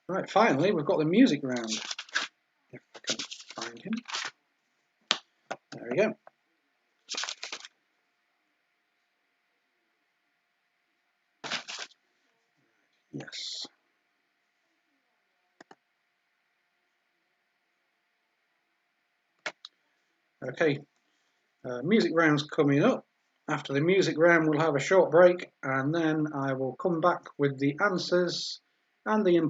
Right, finally, we've got the music round. If I can find him. There we go. Yes. Okay, music round's coming up. After the music round, we'll have a short break, and then I will come back with the answers and the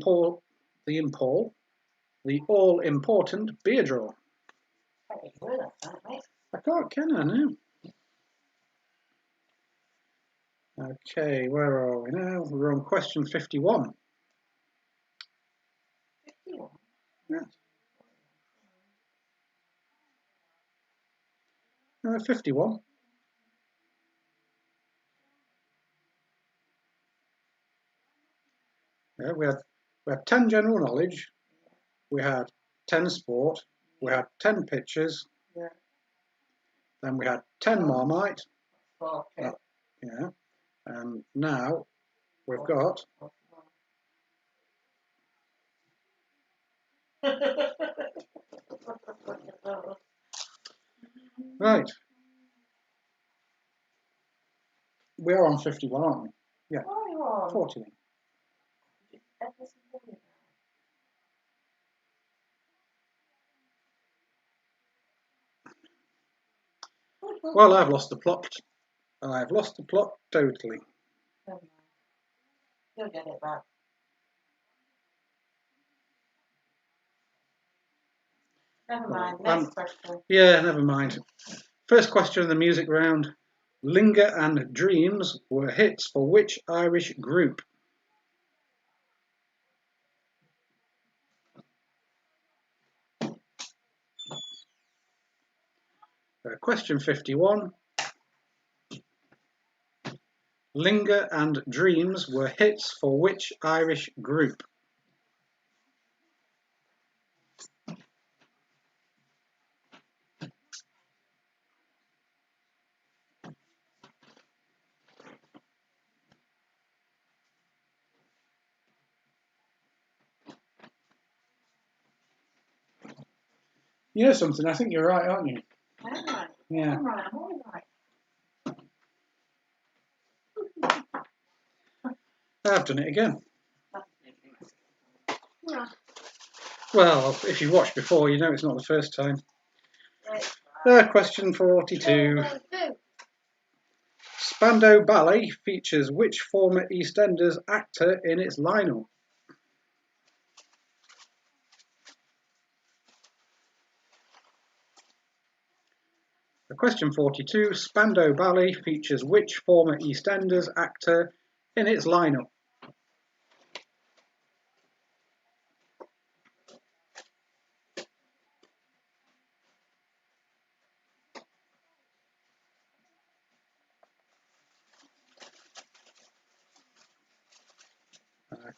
all-important beer draw. I can't, can I now? Okay, where are we now? We're on question 51. 51? Yes. 51. Yeah, we had 10 general knowledge, we had 10 sport, we had 10 pictures, Yeah. Then we had 10 Marmite. 40. Yeah. Now we've got right. We're on 51, aren't we? Yeah. 40. Well, I've lost the plot. I've lost the plot totally. You'll get it back. Never mind. Next question. Yeah, never mind. First question in the music round. Linger and Dreams were hits for which Irish group? Question 51. Linger and Dreams were hits for which Irish group? You know something? I think you're right, aren't you? I'm right. Yeah. I'm right. I'm always right. I've done it again. Yeah. Well, if you've watched before, you know it's not the first time. Question 42. Spandau Ballet features which former EastEnders actor in its lineup? Question 42. Spandau Ballet features which former EastEnders actor in its lineup?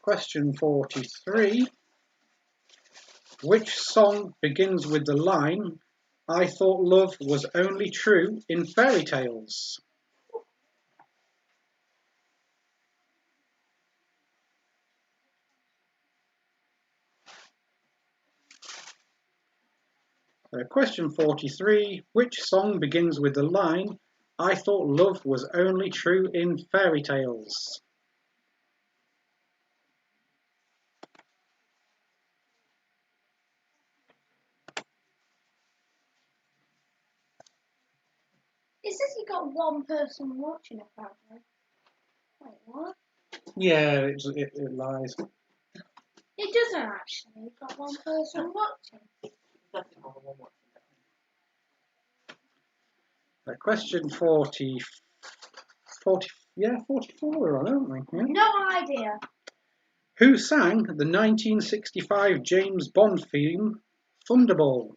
Question 43. Which song begins with the line, "I thought love was only true in fairy tales"? Question 43. Which song begins with the line, "I thought love was only true in fairy tales"? It says you got one person watching apparently. Wait, what? Yeah, it lies. It doesn't actually. You've got one person watching. Question 44 we're on, aren't we? Yeah. No idea. Who sang the 1965 James Bond theme, Thunderball?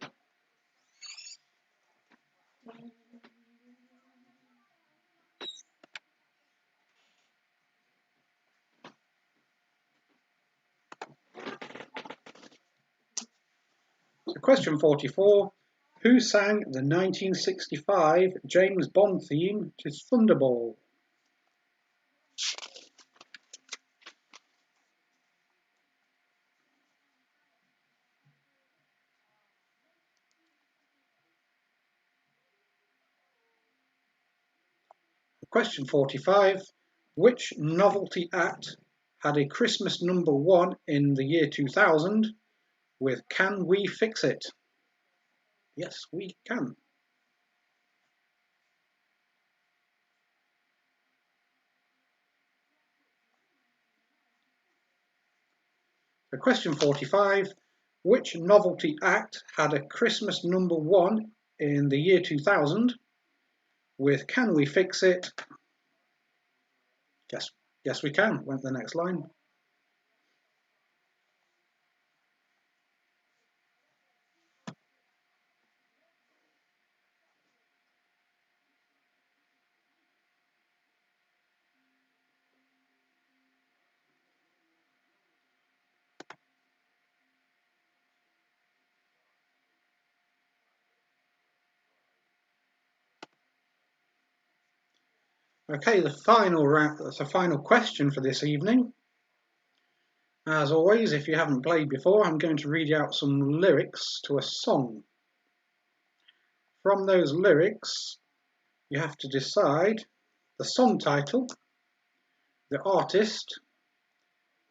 Question 44. Who sang the 1965 James Bond theme to Thunderball? Question 45. Which novelty act had a Christmas #1 in the year 2000 with "Can We Fix It"? Yes, we can. Question 45. Which novelty act had a Christmas #1 in the year 2000 with "Can We Fix It"? Yes, we can. Went to the next line. Okay, the final question for this evening. As always, if you haven't played before, I'm going to read out some lyrics to a song. From those lyrics, you have to decide the song title, the artist,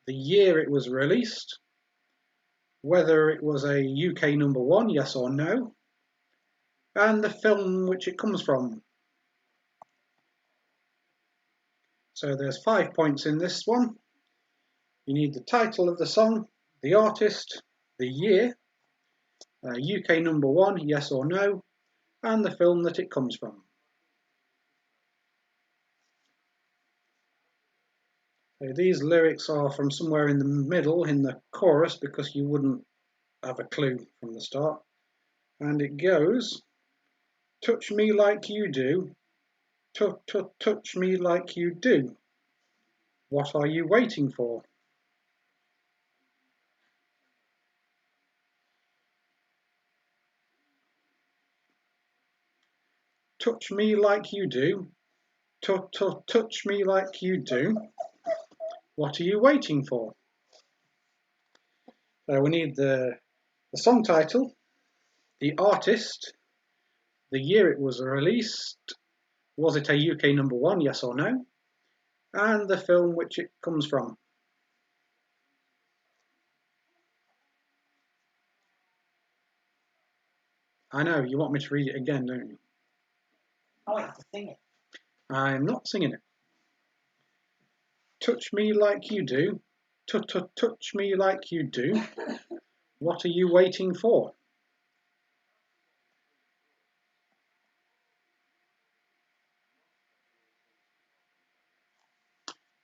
the year it was released, whether it was a UK #1, yes or no, and the film which it comes from. So there's 5 points in this one. You need the title of the song, the artist, the year, UK #1, yes or no, and the film that it comes from. So these lyrics are from somewhere in the middle, in the chorus, because you wouldn't have a clue from the start. And it goes, touch me like you do, touch me like you do. What are you waiting for? Touch me like you do, touch me like you do. What are you waiting for? So we need the song title, the artist, the year it was released, was it a UK #1, yes or no, and the film which it comes from. I know, you want me to read it again, don't you? I want you to sing it. I'm not singing it. Touch me like you do, touch me like you do. What are you waiting for?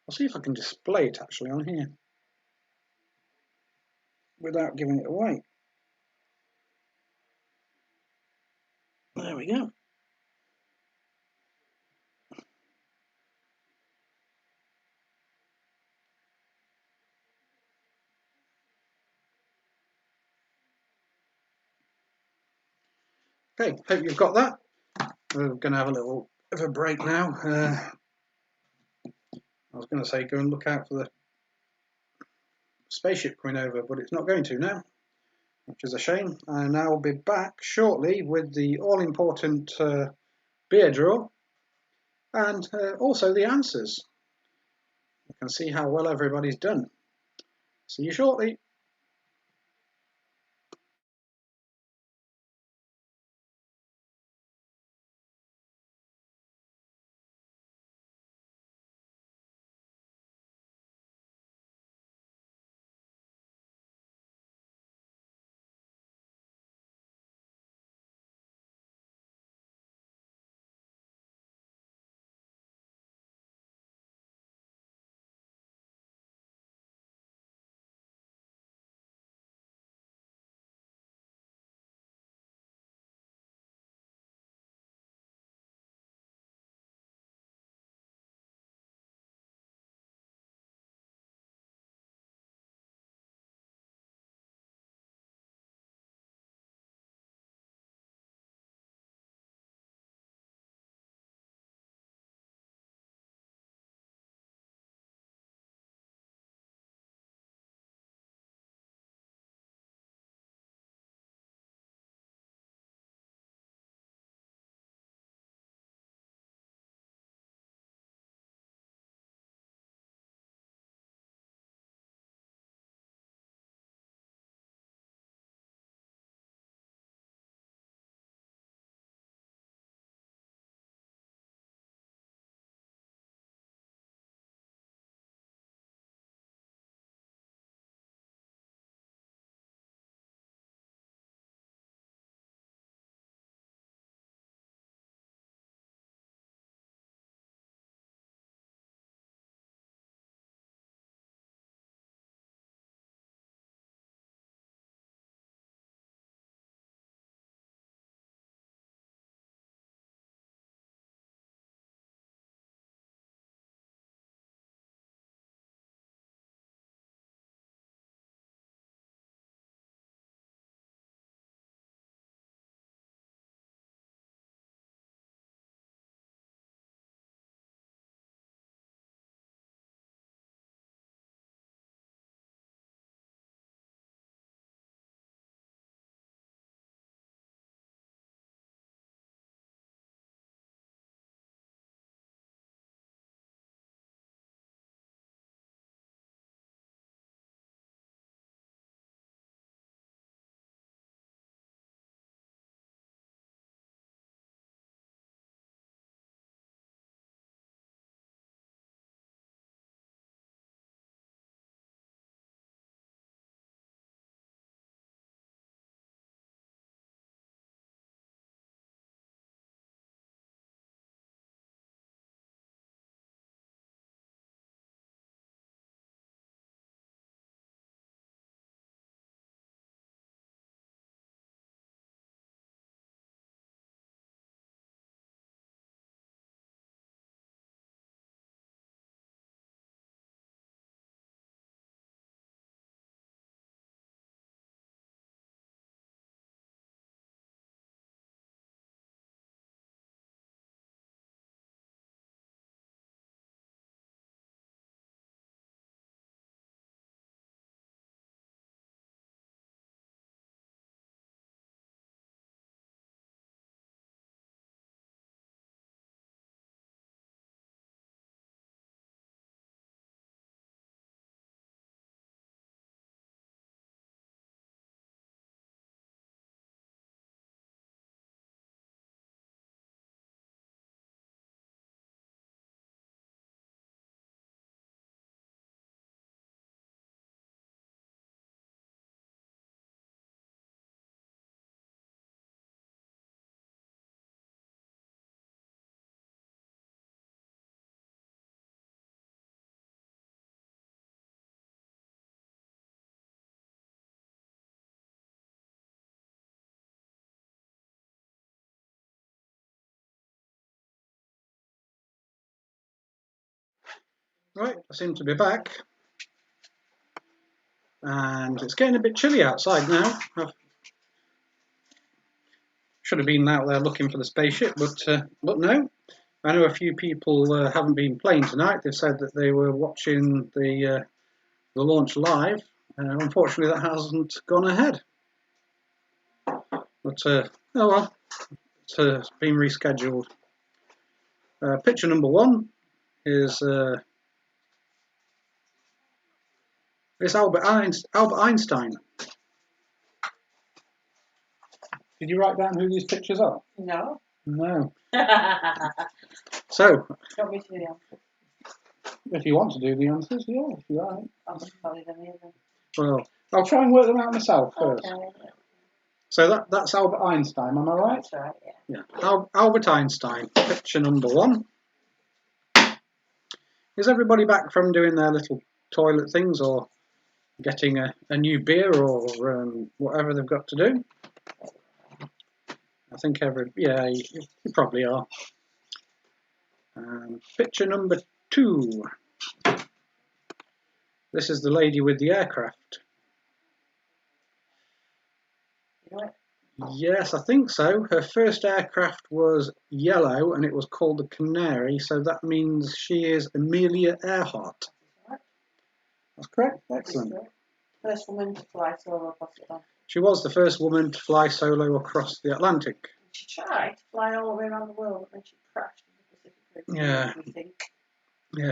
I'll see if I can display it actually on here without giving it away. There we go. Okay, hope you've got that. We're going to have a little bit of a break now. I was going to say go and look out for the spaceship coming over, but it's not going to now, which is a shame. And I'll be back shortly with the all-important beer draw and also the answers. You can see how well everybody's done. See you shortly. Right, I seem to be back. And it's getting a bit chilly outside now. I should have been out there looking for the spaceship, but no. I know a few people haven't been playing tonight. They've said that they were watching the launch live. Unfortunately, that hasn't gone ahead. But oh well, it's been rescheduled. Picture number 1 is Albert Einstein. Did you write down who these pictures are? No. No. Do So, you want me to do the answers? if you want to do the answers, yeah, if you like. I'll just follow them either. Well, I'll try and work them out myself first. Okay. So that's Albert Einstein, am I right? That's right, yeah. Yeah. Albert Einstein, picture number 1. Is everybody back from doing their little toilet things or getting a new beer or whatever they've got to do? I think you probably are. Picture number 2. This is the lady with the aircraft. You know it? Yes, I think so. Her first aircraft was yellow and it was called the Canary, so that means she is Amelia Earhart. Right. That's correct. Excellent. First woman to fly solo across the Atlantic. She was the first woman to fly solo across the Atlantic. She tried to fly all the way around the world, and then she crashed in the Pacific Rim. Yeah. We think. Yeah,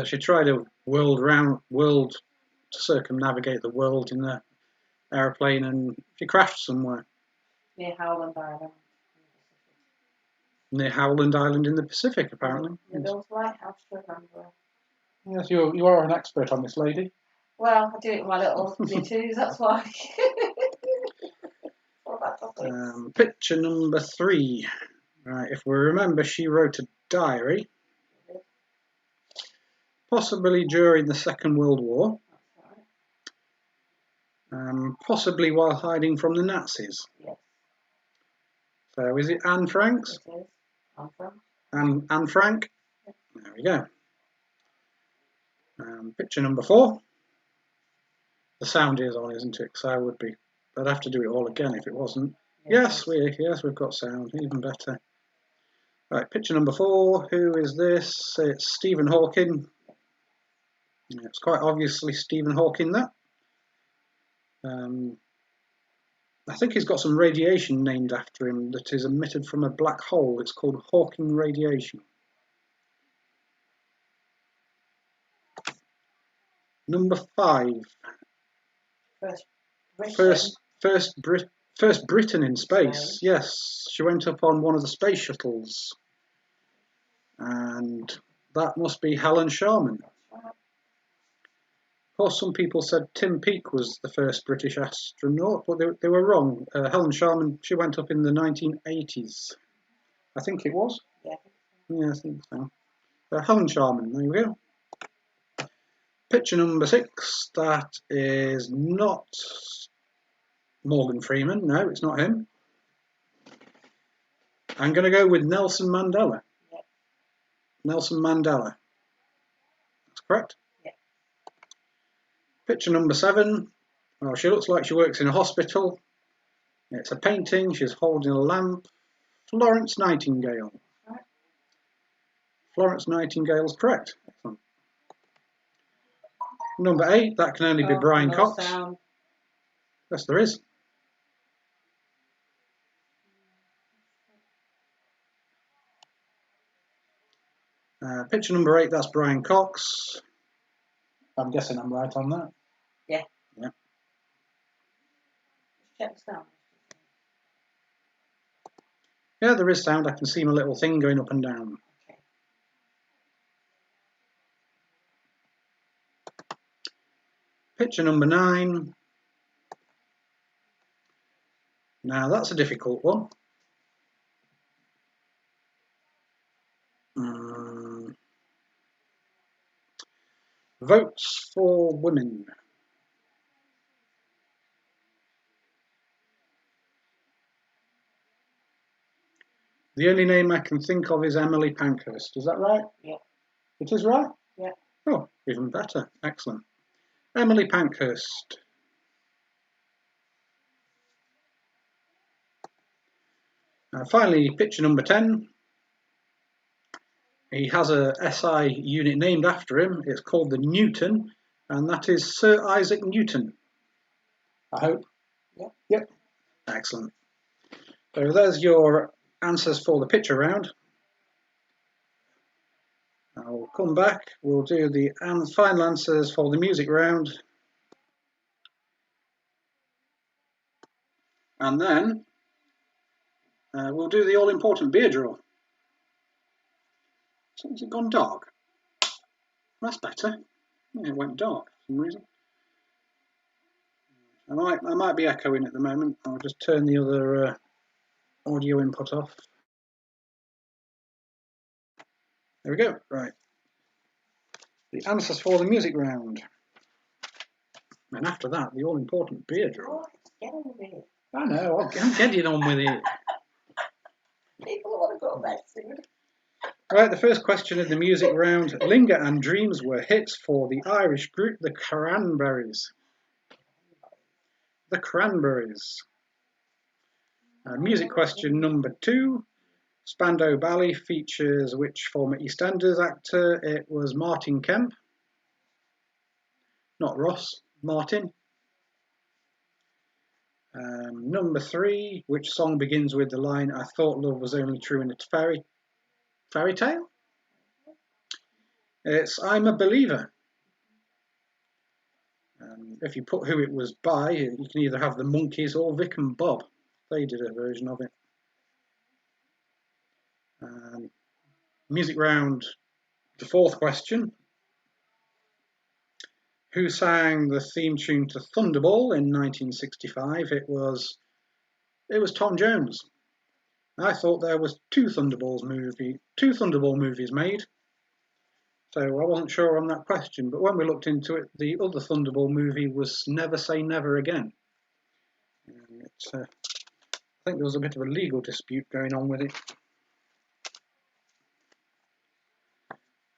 she tried a world to circumnavigate the world in an aeroplane, and she crashed somewhere Near Howland Island. near Howland Island in the Pacific, apparently. The Bill's Lighthouse to remember. Yes, you are an expert on this lady. Well, I do it with my little tattoos, that's why. Picture number 3. Right, if we remember, she wrote a diary, possibly during the Second World War, possibly while hiding from the Nazis. Yes. So is it Anne Franks? It is. Anne Frank. Anne Frank? Yes. There we go. Picture number 4. The sound is on, isn't it? So I'd have to do it all again if it wasn't. Yes, we've got sound, even better. Right, picture number 4. Who is this? It's Stephen Hawking. Yeah, it's quite obviously Stephen Hawking, that. I think he's got some radiation named after him that is emitted from a black hole. It's called Hawking radiation. Number 5. First Briton in space. Yes, she went up on one of the space shuttles, and that must be Helen Sharman. Of course, some people said Tim Peake was the first British astronaut, but they were wrong. Helen Sharman, she went up in the 1980s. I think it was. Yeah, I think so. Helen Sharman, there we go. Picture number 6, that is not Morgan Freeman. No, it's not him. I'm going to go with Nelson Mandela. Yep. Nelson Mandela. That's correct. Yep. Picture number 7. Well, she looks like she works in a hospital. It's a painting. She's holding a lamp. Florence Nightingale. Right. Florence Nightingale's correct. Excellent. Number 8. That can only be Brian Cox. Sound. Yes, there is. Picture number 8, that's Brian Cox. I'm guessing I'm right on that. Yeah. Yeah. Check the sound. Yeah, there is sound. I can see my little thing going up and down. Okay. Picture number 9. Now that's a difficult one. Votes for women. The only name I can think of is Emily Pankhurst. Is that right? Yeah. It is right? Yeah. Oh, even better. Excellent. Emily Pankhurst. Finally, picture number 10. He has a SI unit named after him. It's called the Newton, and that is Sir Isaac Newton. I hope. Yep. Excellent. So there's your answers for the picture round. I'll come back. We'll do the final answers for the music round. And then we'll do the all-important beer draw. So has it gone dark? That's better. Yeah, it went dark for some reason. I might be echoing at the moment. I'll just turn the other audio input off. There we go. Right. The answers for the music round. And after that, the all-important beer draw. Get on with it. I know, I'm getting on with it. People want to go to bed soon. Right, the first question in the music round. Linger and Dreams were hits for the Irish group The Cranberries. The Cranberries. Music question number 2. Spandau Ballet features which former EastEnders actor? It was Martin Kemp. Not Ross, Martin. Number 3, which song begins with the line, I thought love was only true in its fairy tale? It's I'm a Believer. If you put who it was by, you can either have the Monkees or Vic and Bob. They did a version of it. Music round, the 4th question. Who sang the theme tune to Thunderball in 1965? It was Tom Jones. I thought there was two Thunderball movies made, so I wasn't sure on that question. But when we looked into it, the other Thunderball movie was Never Say Never Again. I think there was a bit of a legal dispute going on with it.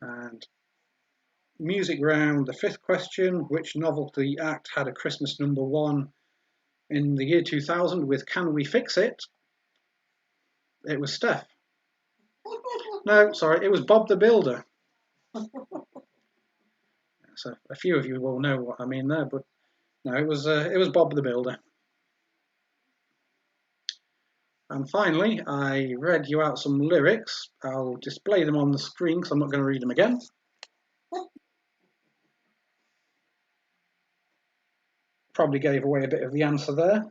And music round, the 5th question. Which novelty act had a Christmas number 1 in the year 2000 with Can We Fix It? It was Steph. No, sorry, it was Bob the Builder. So a few of you will know what I mean there, but no, it was Bob the Builder. And finally, I read you out some lyrics. I'll display them on the screen because I'm not going to read them again. Probably gave away a bit of the answer there.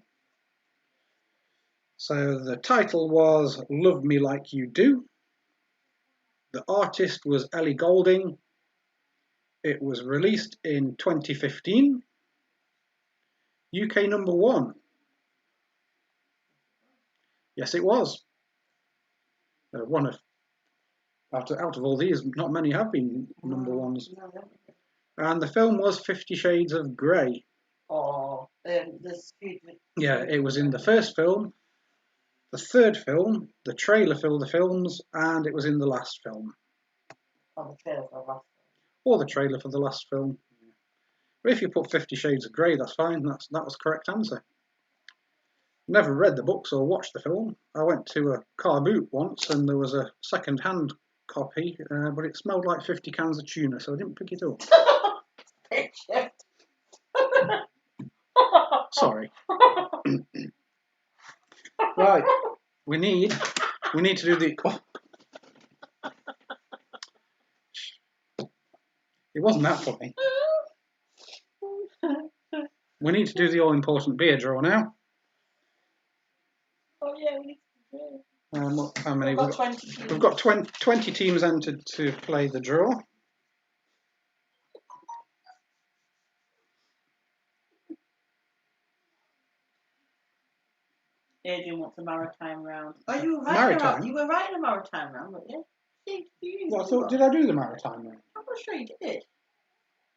So the title was Love Me Like You Do. The artist was Ellie Goulding. It was released in 2015. UK number 1. Yes, it was. One of out of all these, not many have been number 1s. And the film was 50 Shades of Grey. Oh, yeah, it was in the first film, the 3rd film, the trailer for the films, and it was in the last film. Oh, the trailer for the last film. Or the trailer for the last film. But if you put 50 Shades of Grey, that's fine. That was the correct answer. Never read the books or watched the film. I went to a car boot once and there was a second-hand copy, but it smelled like 50 cans of tuna, so I didn't pick it up. Sorry. Right. We need to do the... Oh. It wasn't that funny. We need to do the all-important beer draw now. Oh yeah, we need to do. How many? We've got 20 teams. We've got 20 teams entered to play the draw. Adrian wants a maritime round. Oh, you were right. Maritime? You were right in a maritime round, weren't you? Well, I thought, did I do the maritime round? I'm not sure you did.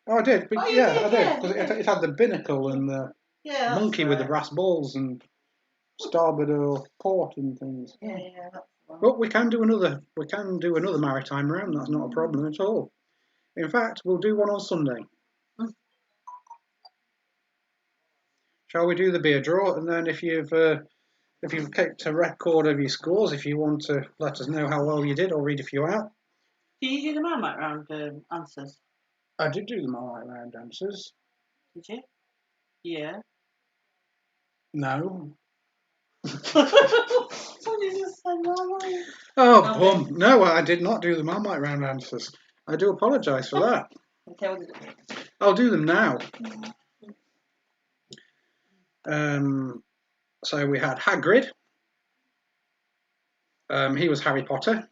Oh, I did. But I did. Yeah, Because it had the binnacle and the monkey with the brass balls and starboard or port and things. Yeah, that's Well, we can do another maritime round. That's not a problem at all. In fact, we'll do one on Sunday. Shall we do the beer draw? And then if you've kept a record of your scores, if you want to let us know how well you did, I'll read a few out. Did you do the Marmite round answers? I did do the Marmite round answers. Did you? Yeah. No. What did you say, Marmite? Oh, Okay. bum. No, I did not do the Marmite round answers. I do apologise for that. Okay, what did it do? I'll do them now. So we had Hagrid. He was Harry Potter.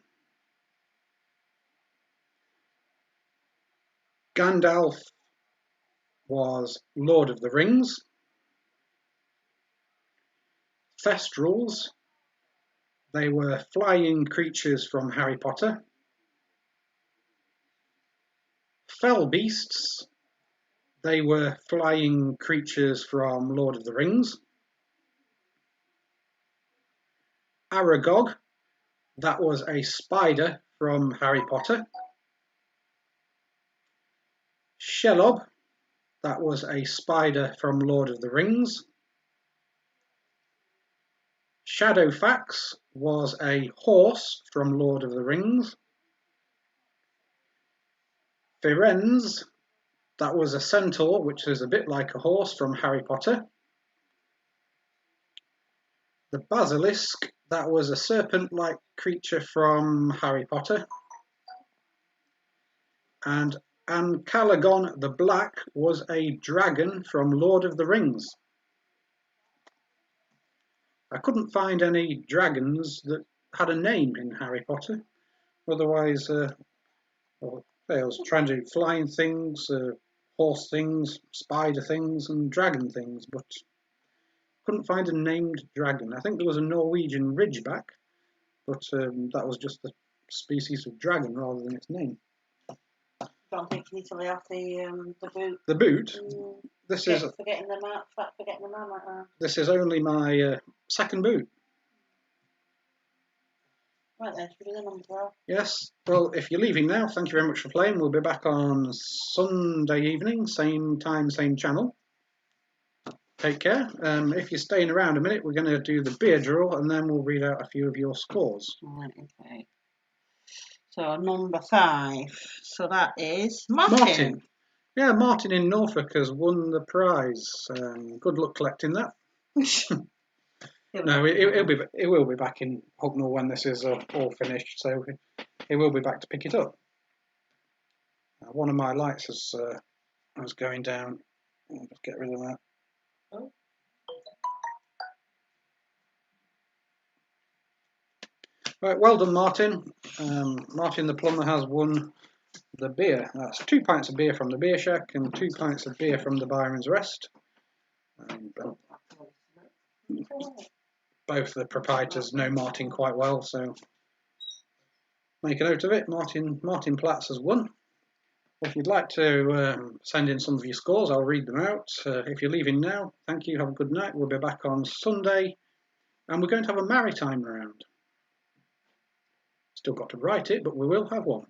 Gandalf was Lord of the Rings. Thestrals, they were flying creatures from Harry Potter. Fell beasts, they were flying creatures from Lord of the Rings. Aragog, that was a spider from Harry Potter. Shelob, that was a spider from Lord of the Rings. Shadowfax was a horse from Lord of the Rings. Firenze, that was a centaur, which is a bit like a horse from Harry Potter. The basilisk, that was a serpent-like creature from Harry Potter. And Ancalagon the Black was a dragon from Lord of the Rings. I couldn't find any dragons that had a name in Harry Potter. Otherwise, I was trying to do flying things, horse things, spider things, and dragon things, but couldn't find a named dragon. I think there was a Norwegian ridgeback, but that was just the species of dragon rather than its name. Don't think you need to lay off the boot. The boot. This is forgetting the Marmite round. This is only my second boot. Right then, should we do the number 12? Yes. Well, if you're leaving now, thank you very much for playing. We'll be back on Sunday evening, same time, same channel. Take care. If you're staying around a minute, we're going to do the beer draw, and then we'll read out a few of your scores. Right, okay. So number 5. So that is Martin. Martin. Yeah, Martin in Norfolk has won the prize. Good luck collecting that. No, it will be back in Hucknall when this is all finished, so it will be back to pick it up. One of my lights was going down. I'll just get rid of that. Oh. Right, well done, Martin. Martin the plumber has won the beer. That's 2 pints of beer from the Beer Shack and 2 pints of beer from the Byron's Rest. Both the proprietors know Martin quite well, so make a note of it. Martin Platts has won. If you'd like to send in some of your scores, I'll read them out. If you're leaving now, thank you, have a good night. We'll be back on Sunday, and we're going to have a maritime round. Still got to write it, but we will have one.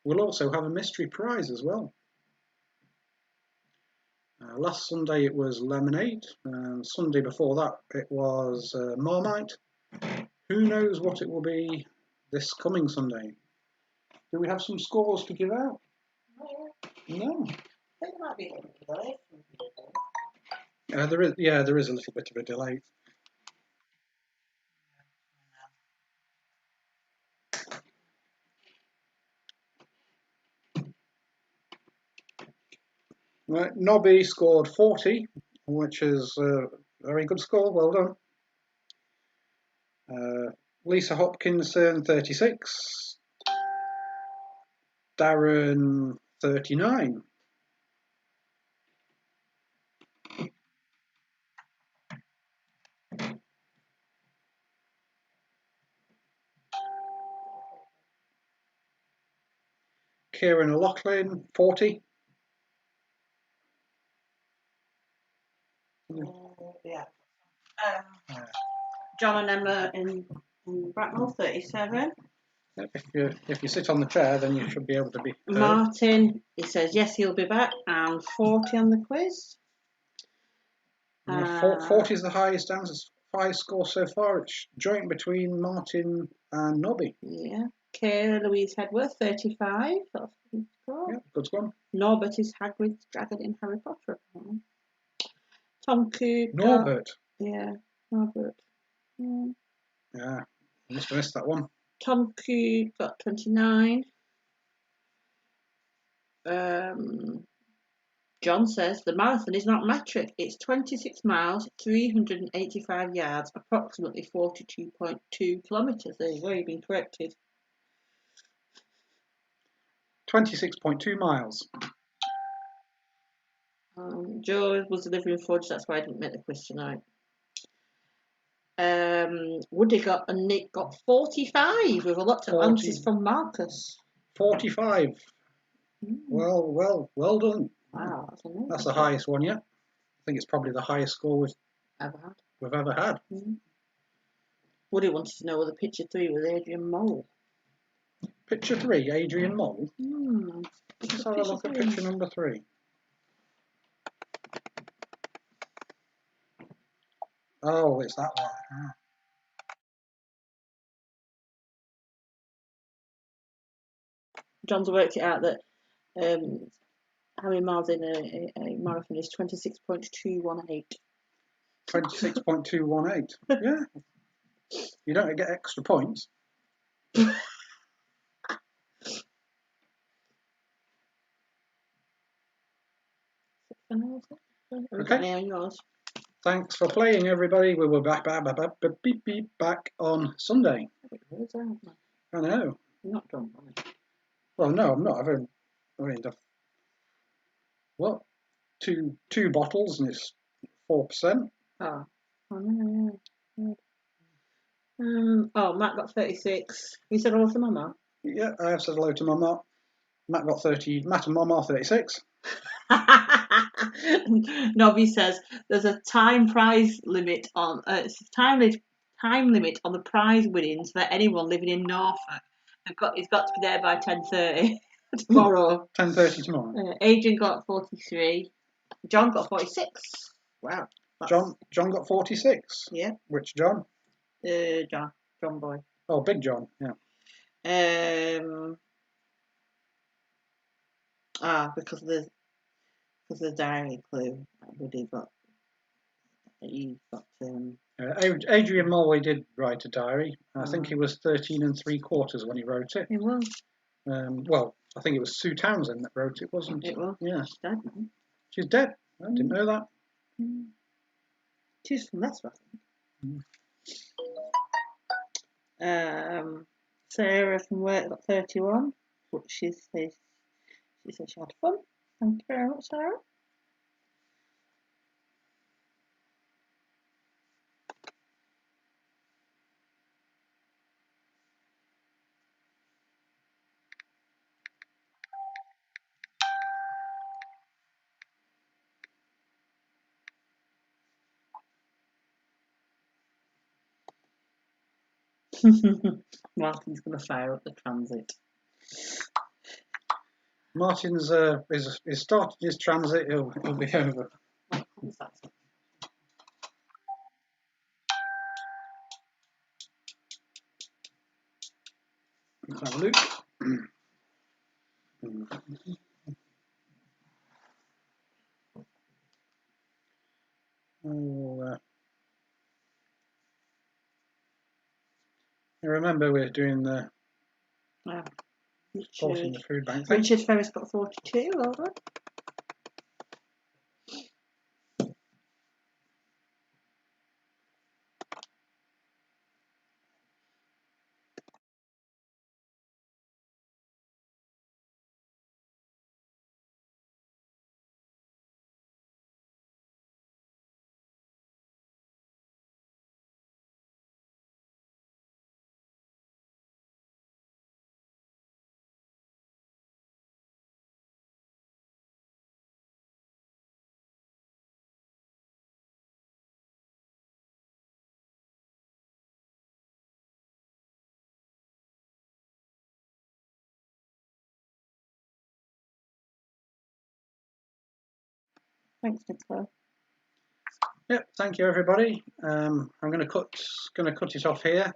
We'll also have a mystery prize as well. Last Sunday it was lemonade, and Sunday before that it was Marmite. Who knows what it will be this coming Sunday? Do we have some scores to give out? No. I think there might be a little delay. There is a little bit of a delay. Right, Nobby scored 40, which is a very good score. Well done. Lisa Hopkinson 36. Darren 39. Kieran O'Loughlin 40. Yeah. John and Emma in Bracknell 37. If you sit on the chair, then you should be able to be heard. Martin, he says yes, he'll be back, and 40 on the quiz. 40 is the highest score so far. It's joint between Martin and Nobby. Yeah. Kayla Louise Hedworth, 35. That's a good score. Yeah, good score. Norbert is Hagrid's dragon in Harry Potter, apparently. Tom Coop. Norbert. Yeah, Norbert. Yeah. Yeah, must have missed that one. Tom Coop got 29. John says the marathon is not metric. It's 26 miles, 385 yards, approximately 42.2 kilometres. There you go, you've been corrected. 26.2 miles. Joe was delivering fudge, that's why I didn't make the quiz tonight. Woody and Nick got 45 with a lot of answers from Marcus. 45. Well done. Wow, that's amazing. That's the highest one yet. I think it's probably the highest score we've ever had. Woody wanted to know whether picture 3 was Adrian Mole. Picture 3, Adrian Mole. Let's have a look at picture number 3. Oh, it's that one. Ah. John's worked it out that how many miles in a marathon is 26.218. 26.218. Yeah. You don't get extra points. Okay. Thanks for playing, everybody. We will back on Sunday. I know. You're not done, are you? Well, no, I'm not. I've only what? Two bottles, and it's 4%. Oh no, yeah. Matt got 36. You said hello to Mama? Yeah, I have said hello to Mama. Matt got 30. Matt and Mama are 36. Nobby says there's a time limit on the prize winnings for anyone living in Norfolk. He's got to be there by 10:30 tomorrow. 10:30 tomorrow. Adrian got 43. John got 46. Wow. John got 46. Yeah. Which John? John boy. Oh, Big John. Yeah. Because of the diary clue, Woody got. Adrian Mulway did write a diary. I think he was 13 3/4 when he wrote it. He was. Well, I think it was Sue Townsend that wrote it, wasn't it? It was. Yeah. She's dead now. She's dead. I didn't know that. She's from Leicester, I think. Sarah from work got 31, but she said she had fun. Thank you very much, Sarah. Martin's going to fire up the transit. Martin's is started his transit. He'll be over. Let's have a look. Remember, we're doing the sorting the food bank thing. Richard Ferris got 42. Well done. Thanks, Nicola. Yep, thank you everybody. I'm going to cut it off here.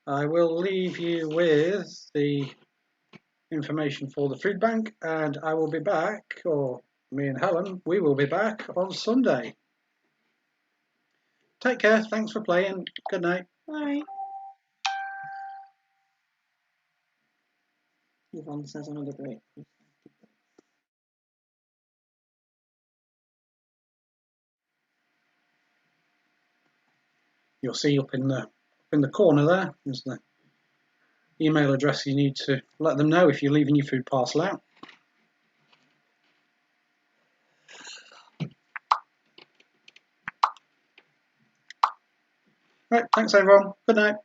I will leave you with the information for the food bank, and I will be back, or me and Helen, we will be back on Sunday. Take care. Thanks for playing. Good night. Bye. Yvonne says another break. You'll see up in the corner there is the email address you need to let them know if you're leaving your food parcel out. Right, thanks everyone. Good night.